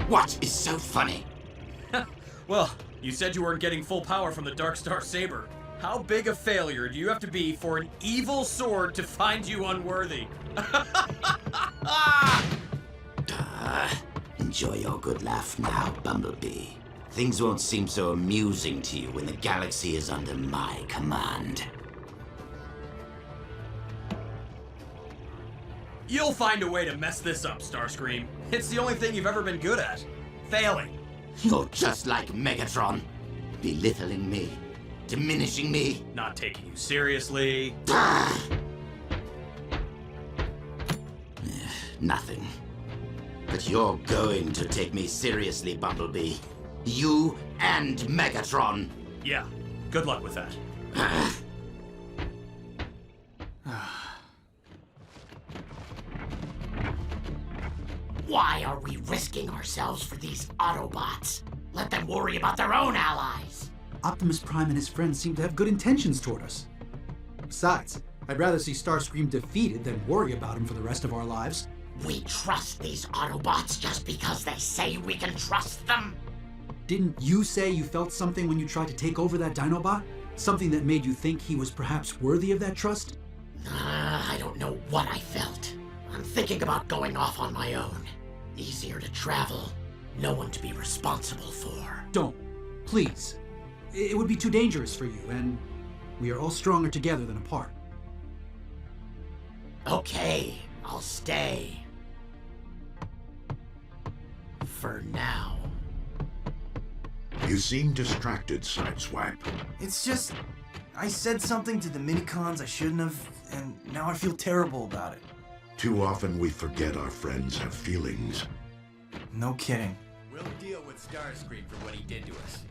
What is so funny? Well, you said you weren't getting full power from the Dark Star Saber. How big a failure do you have to be for an evil sword to find you unworthy? Enjoy your good laugh now, Bumblebee. Things won't seem so amusing to you when the galaxy is under my command. You'll find a way to mess this up, Starscream. It's the only thing you've ever been good at. Failing. You're just like Megatron. Belittling me. Diminishing me. Not taking you seriously. Nothing. But you're going to take me seriously, Bumblebee. You and Megatron. Yeah, good luck with that. Why are we risking ourselves for these Autobots? Let them worry about their own allies. Optimus Prime and his friends seem to have good intentions toward us. Besides, I'd rather see Starscream defeated than worry about him for the rest of our lives. We trust these Autobots just because they say we can trust them? Didn't you say you felt something when you tried to take over that dinobot? Something that made you think he was perhaps worthy of that trust? I don't know what I felt. I'm thinking about going off on my own. Easier to travel, no one to be responsible for. Don't. Please. It would be too dangerous for you, and we are all stronger together than apart. Okay, I'll stay. For now. You seem distracted, Sideswipe. It's just... I said something to the Minicons I shouldn't have, and now I feel terrible about it. Too often we forget our friends have feelings. No kidding. We'll deal with Starscream for what he did to us.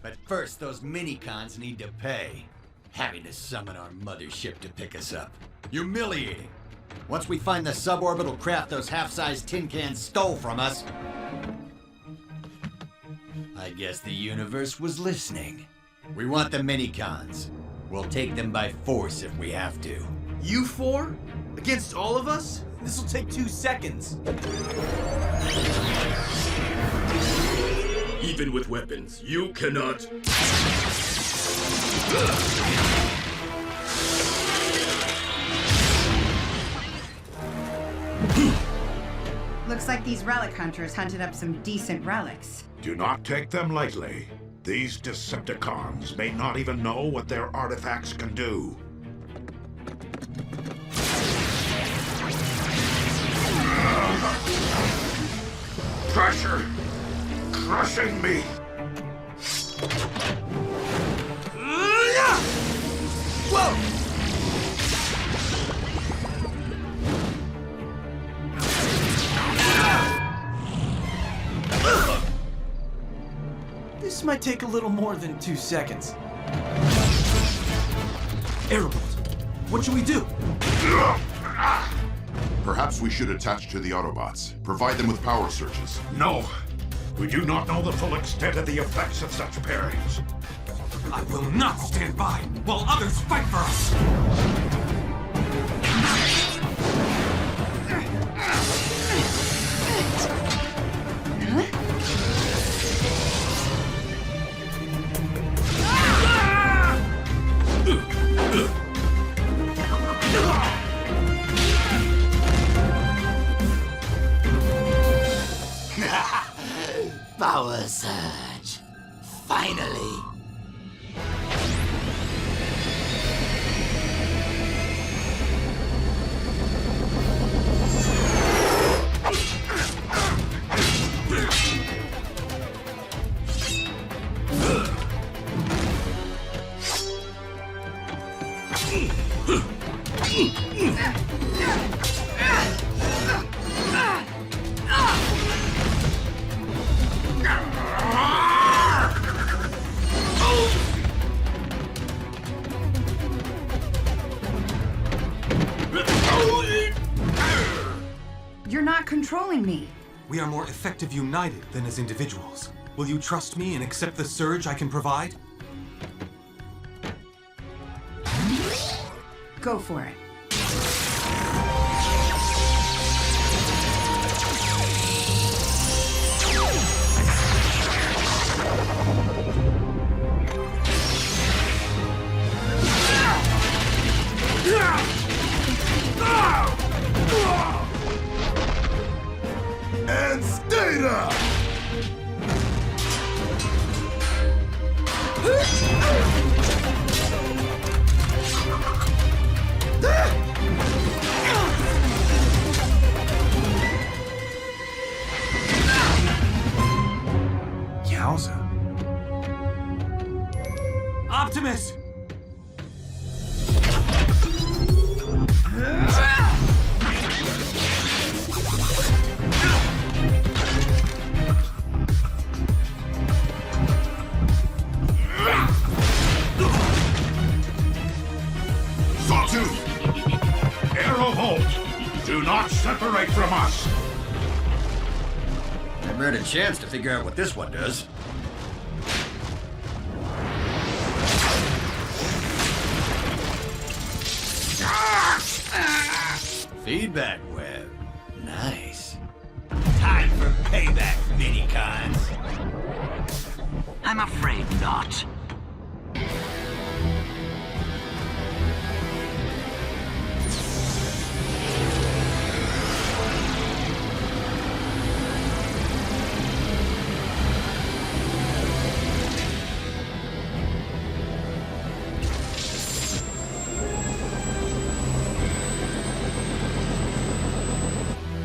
But first, those Minicons need to pay. Having to summon our mothership to pick us up. Humiliating. Once we find the suborbital craft those half-sized tin cans stole from us, I guess the universe was listening. We want the Minicons. We'll take them by force if we have to. You four? Against all of us? This'll take 2 seconds. Even with weapons, you cannot... Looks like these relic hunters hunted up some decent relics. Do not take them lightly. These Decepticons may not even know what their artifacts can do. Pressure crushing me. Whoa! This might take a little more than 2 seconds. Aerobolt, what should we do? Perhaps we should attach to the Autobots. Provide them with power surges. No. We do not know the full extent of the effects of such pairings. I will not stand by while others fight for us! Power surge. Finally. You're not controlling me. We are more effective united than as individuals. Will you trust me and accept the surge I can provide? Go for it. And stay there! Yowza. Optimus! Sawtooth! Arrow Bolt! Do not separate from us! Never had a chance to figure out what this one does. Feedback web. Nice. Time for payback, minicons. I'm afraid not.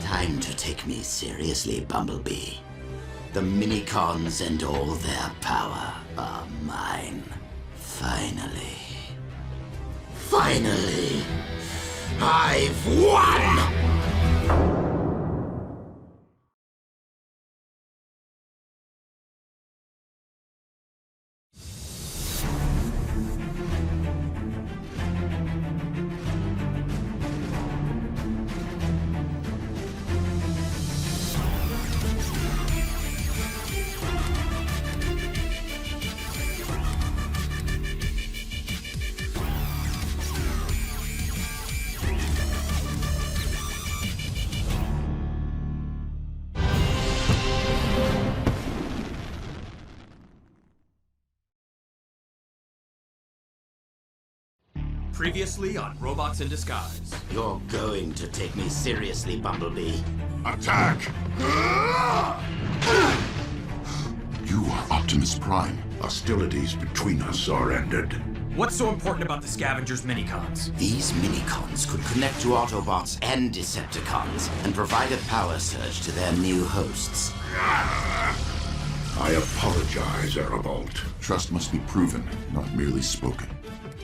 Time to take me seriously, Bumblebee. The Minicons and all their power are mine. Finally. Finally! I've won! Previously on Robots in Disguise. You're going to take me seriously, Bumblebee. Attack! You are Optimus Prime. Hostilities between us are ended. What's so important about the scavengers minicons? These minicons could connect to Autobots and Decepticons and provide a power surge to their new hosts. I apologize, Autobot. Trust must be proven, not merely spoken.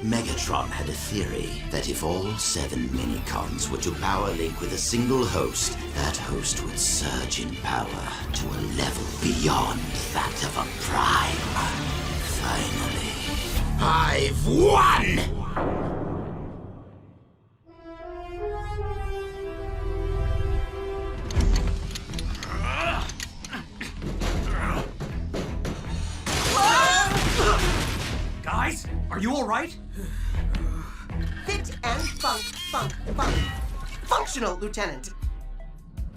Megatron had a theory that if all 7 minicons were to power link with a single host, that host would surge in power to a level beyond that of a Prime. Finally, I've won! Guys, are you all right? Fit and funk. Functional, Lieutenant.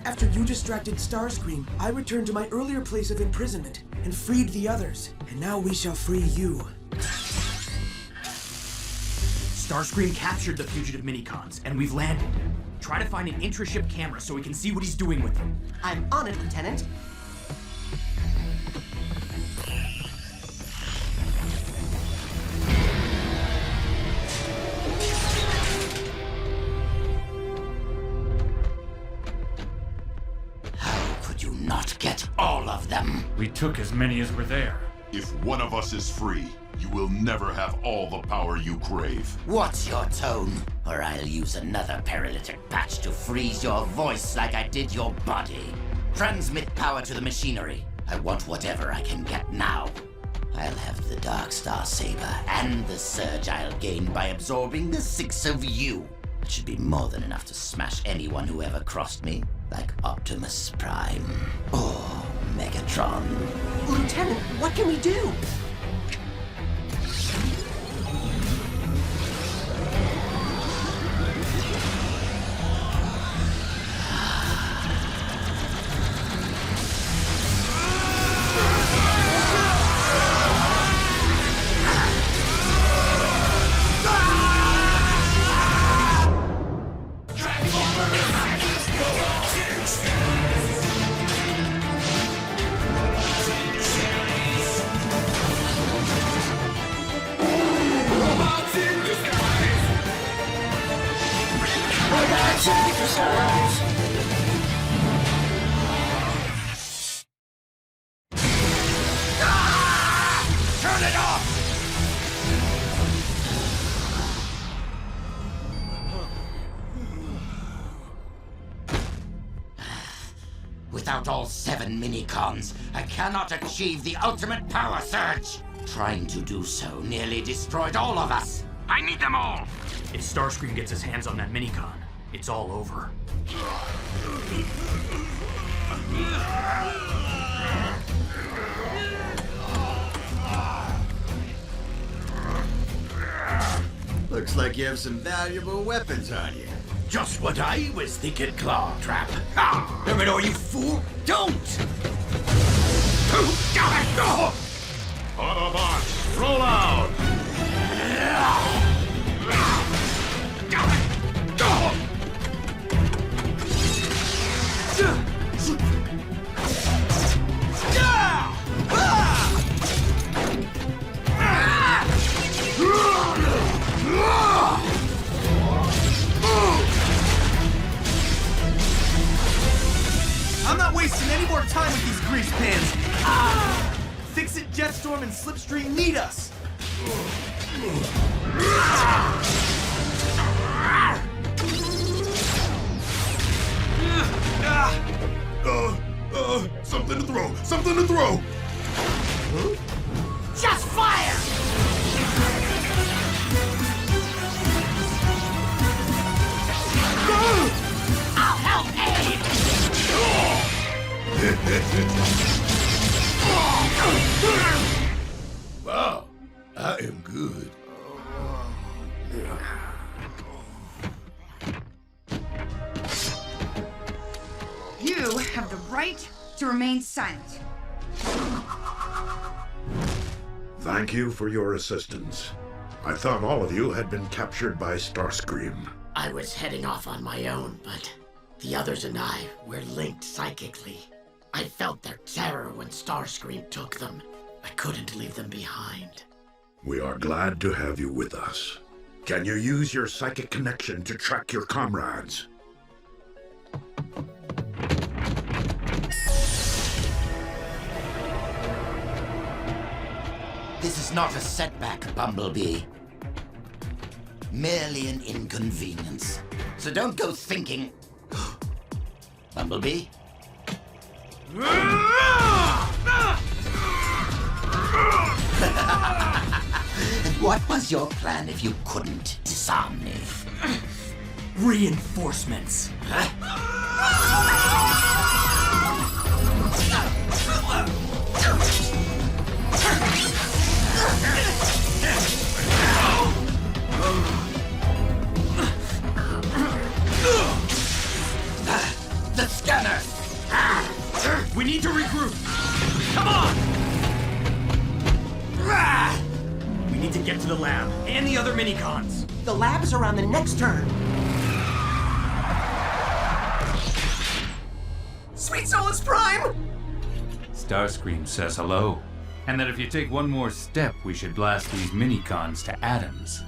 After you distracted Starscream, I returned to my earlier place of imprisonment and freed the others. And now we shall free you. Starscream captured the fugitive minicons, and we've landed. Try to find an intra-ship camera so we can see what he's doing with them. I'm on it, Lieutenant. How could you not get all of them? We took as many as were there. If one of us is free, you will never have all the power you crave. What's your tone? Or I'll use another paralytic patch to freeze your voice like I did your body. Transmit power to the machinery. I want whatever I can get now. I'll have the Dark Star Saber and the surge I'll gain by absorbing the 6 of you. It should be more than enough to smash anyone who ever crossed me, like Optimus Prime or Megatron. Lieutenant, what can we do? Turn it off! Without all 7 minicons, I cannot achieve the ultimate power surge. Trying to do so nearly destroyed all of us. I need them all! If Starscream gets his hands on that minicon, it's all over. Looks like you have some valuable weapons on you. Just what I was thinking, Clawtrap. Ah! Terminator, you fool! Don't! Autobots, roll out! I'm not wasting any more time with these grease pans. Fix-It, Jetstorm, and Slipstream need us. Something to throw! Something to throw! Just fire! I'll help aid! Wow, I am good. You have the right to remain silent. Thank you for your assistance. I thought all of you had been captured by Starscream. I was heading off on my own, but the others and I were linked psychically. I felt their terror when Starscream took them. I couldn't leave them behind. We are glad to have you with us. Can you use your psychic connection to track your comrades? This is not a setback, Bumblebee. Merely an inconvenience. So don't go thinking... Bumblebee? What was your plan if you couldn't disarm me? Reinforcements. The scanner! We need to regroup! Come on! We need to get to the lab and the other minicons. The lab is around the next turn. Sweet Solus Prime! Starscream says hello, and that if you take one more step, we should blast these minicons to atoms.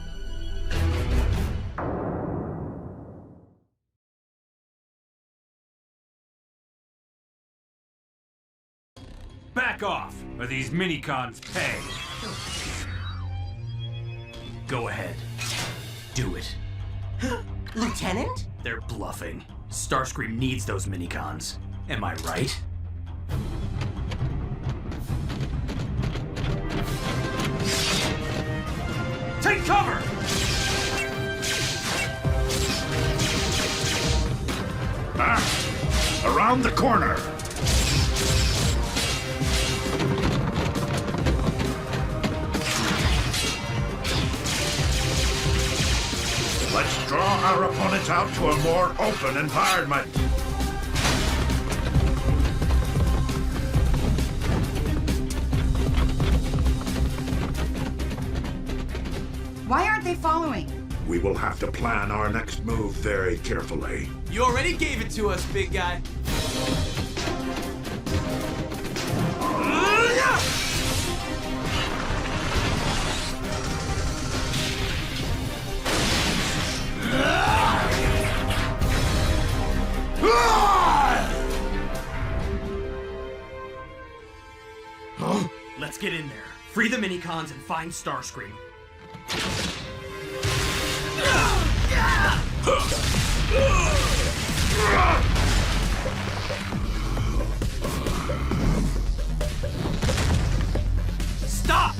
Back off, or these minicons pay. Go ahead. Do it. Lieutenant? They're bluffing. Starscream needs those minicons. Am I right? Take cover! Back! Around the corner! Let's draw our opponents out to a more open environment. Why aren't they following? We will have to plan our next move very carefully. You already gave it to us, big guy. Let's get in there. Free the minicons and find Starscream. Stop!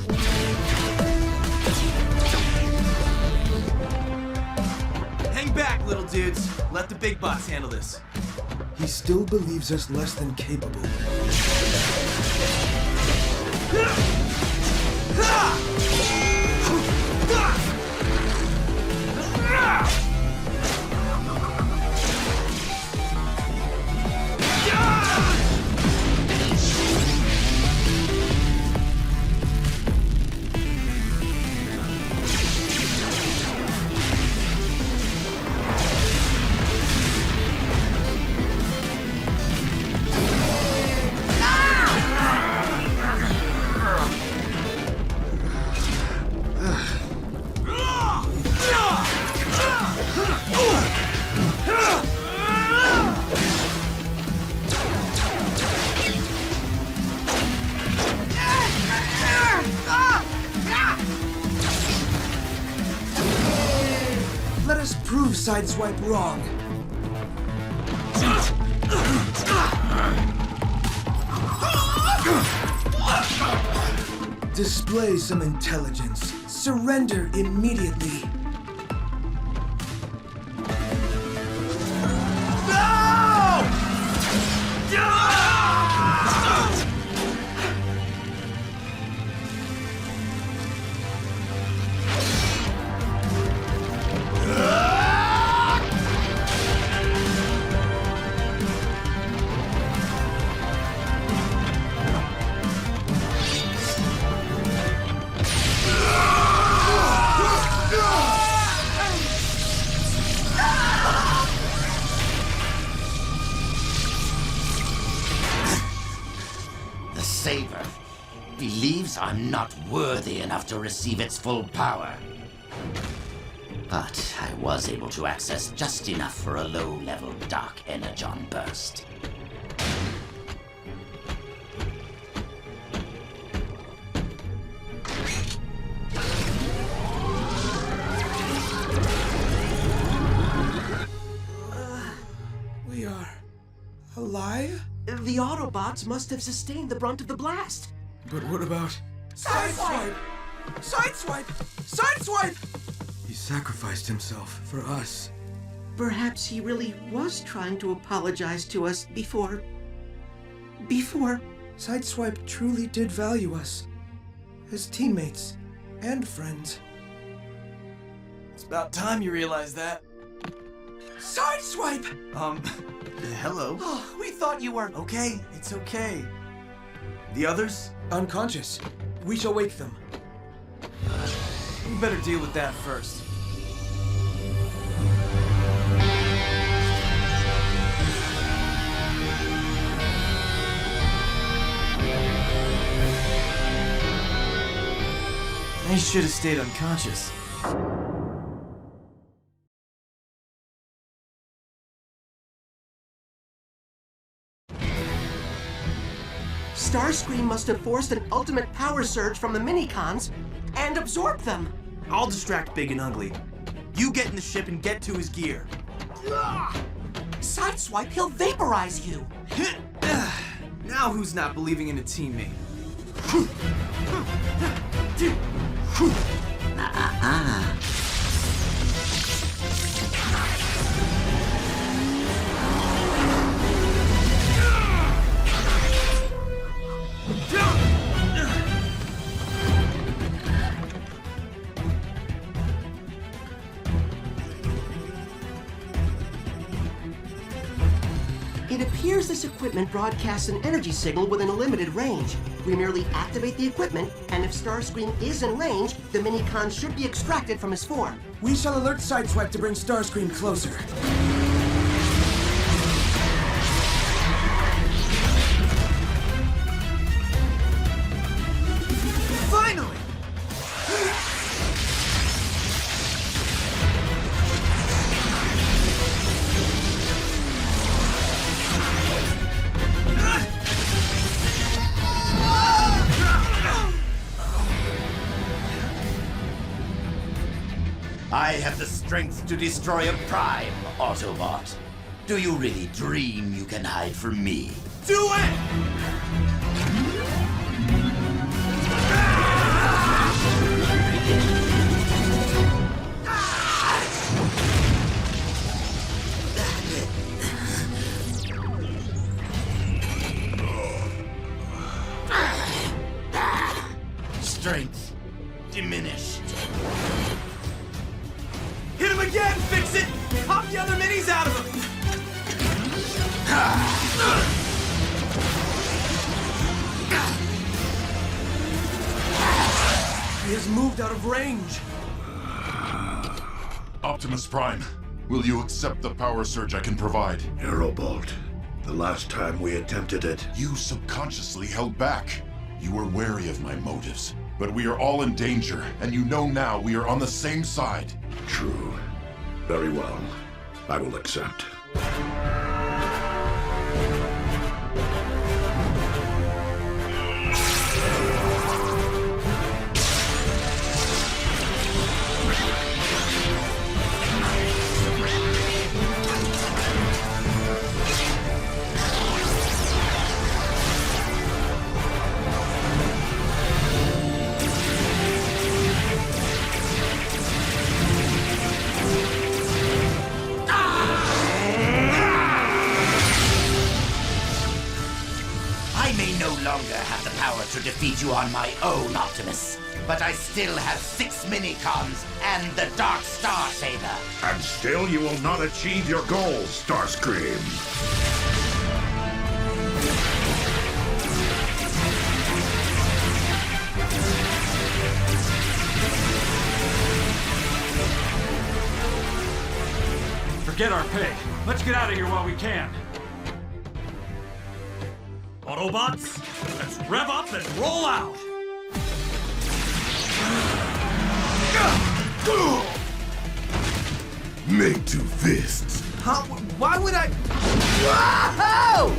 Hang back, little dudes. Let the big bots handle this. He still believes us less than capable. Let us prove Sideswipe wrong. Display some intelligence. Surrender immediately. Saber believes I'm not worthy enough to receive its full power. But I was able to access just enough for a low-level dark energon burst. We are alive? The Autobots must have sustained the brunt of the blast. But what about... Sideswipe! Sideswipe! Sideswipe! He sacrificed himself for us. Perhaps he really was trying to apologize to us before... Sideswipe truly did value us. His teammates and friends. It's about time you realize that. Sideswipe! Hello? Oh, we thought you were... Okay, it's okay. The others? Unconscious. We shall wake them. We better deal with that first. They should have stayed unconscious. Starscream must have forced an ultimate power surge from the minicons and absorbed them. I'll distract Big and Ugly. You get in the ship and get to his gear. Sideswipe, he'll vaporize you. Now who's not believing in a teammate? It appears this equipment broadcasts an energy signal within a limited range. We merely activate the equipment, and if Starscream is in range, the minicon should be extracted from his form. We shall alert Sideswipe to bring Starscream closer. Finally! I have the strength to destroy a Prime, Autobot. Do you really dream you can hide from me? Do it! Strength diminished. Hit him again, fix it! Pop the other minis out of him! He has moved out of range. Optimus Prime, will you accept the power surge I can provide? Aerobot, the last time we attempted it, You subconsciously held back. You were wary of my motives. But we are all in danger, and you know now we are on the same side. True. Very well. I will accept. To defeat you on my own, Optimus. But I still have 6 Minicons and the Dark Star Saber. And still you will not achieve your goals, Starscream. Forget our pay. Let's get out of here while we can. Autobots, let's rev up and roll out! Make 2 fists. Huh? Why would I? Whoa!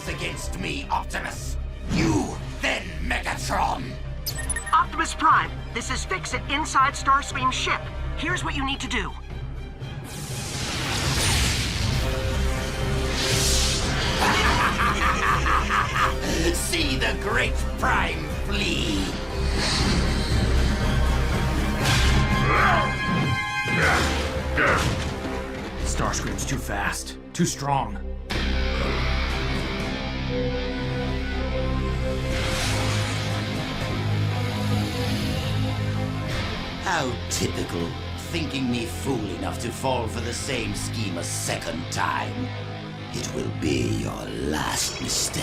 Against me, Optimus. You, then Megatron. Optimus Prime, this is Fix-It inside Starscream's ship. Here's what you need to do. See the great Prime flee. Starscream's too fast, too strong. How typical, thinking me fool enough to fall for the same scheme a second time. It will be your last mistake.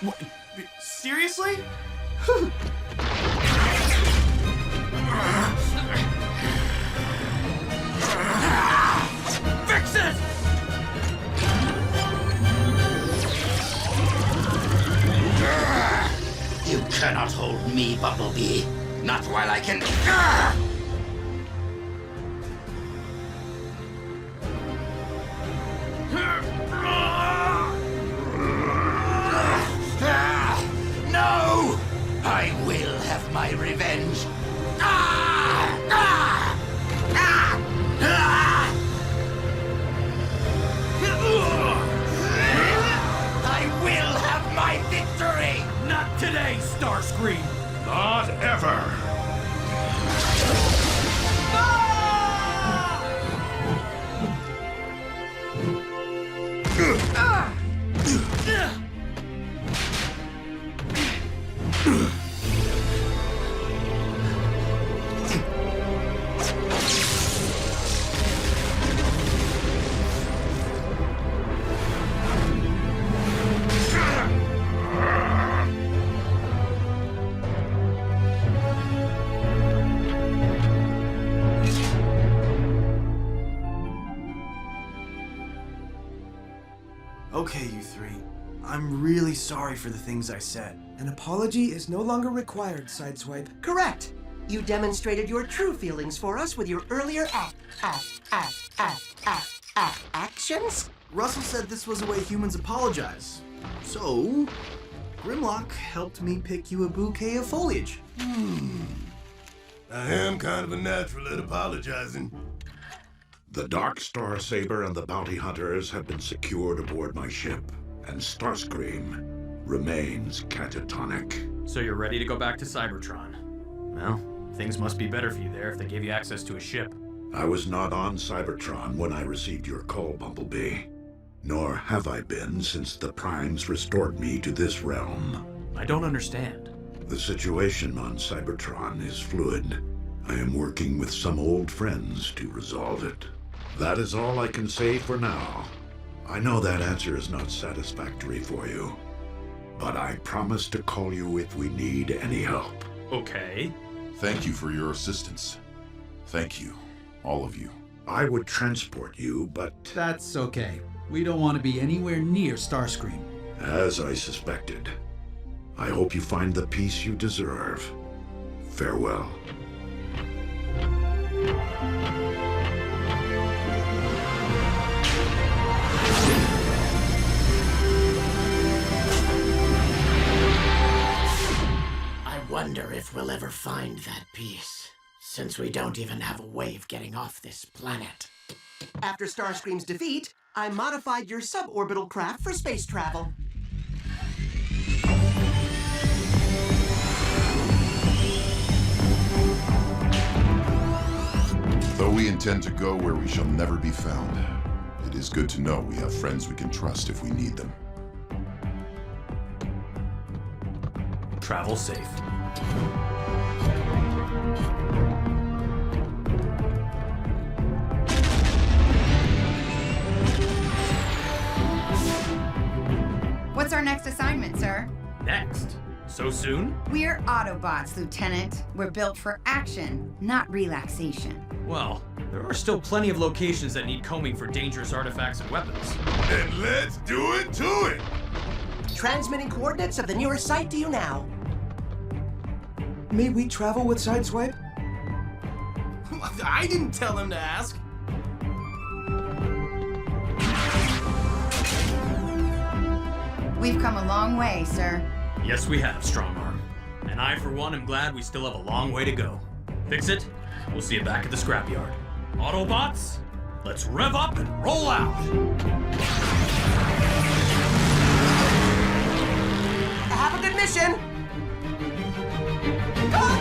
What? Seriously? Fix it! You cannot hold me, Bumblebee. Not while I can... No! I will have my revenge. I will have my victory! Not today, Starscream! Not ever! Okay, you three. I'm really sorry for the things I said. An apology is no longer required, Sideswipe. Correct. You demonstrated your true feelings for us with your earlier actions? Russell said this was the way humans apologize. So, Grimlock helped me pick you a bouquet of foliage. I am kind of a natural at apologizing. The Dark Star Saber and the Bounty Hunters have been secured aboard my ship, and Starscream remains catatonic. So you're ready to go back to Cybertron? Well, things must be better for you there if they gave you access to a ship. I was not on Cybertron when I received your call, Bumblebee. Nor have I been since the Primes restored me to this realm. I don't understand. The situation on Cybertron is fluid. I am working with some old friends to resolve it. That is all I can say for now. I know that answer is not satisfactory for you, but I promise to call you if we need any help. Okay. Thank you for your assistance. Thank you, all of you. I would transport you, but... That's okay. We don't want to be anywhere near Starscream. As I suspected. I hope you find the peace you deserve. Farewell. I wonder if we'll ever find that piece, since we don't even have a way of getting off this planet. After Starscream's defeat, I modified your suborbital craft for space travel. Though we intend to go where we shall never be found, it is good to know we have friends we can trust if we need them. Travel safe. What's our next assignment, sir? Next? So soon? We're Autobots, Lieutenant. We're built for action, not relaxation. Well, there are still plenty of locations that need combing for dangerous artifacts and weapons. Then let's do it to it! Transmitting coordinates of the nearest site to you now. May we travel with Sideswipe? I didn't tell him to ask. We've come a long way, sir. Yes, we have, Strongarm. And I, for one, am glad we still have a long way to go. Fix it? We'll see you back at the scrapyard. Autobots, let's rev up and roll out! Have a good mission! Go!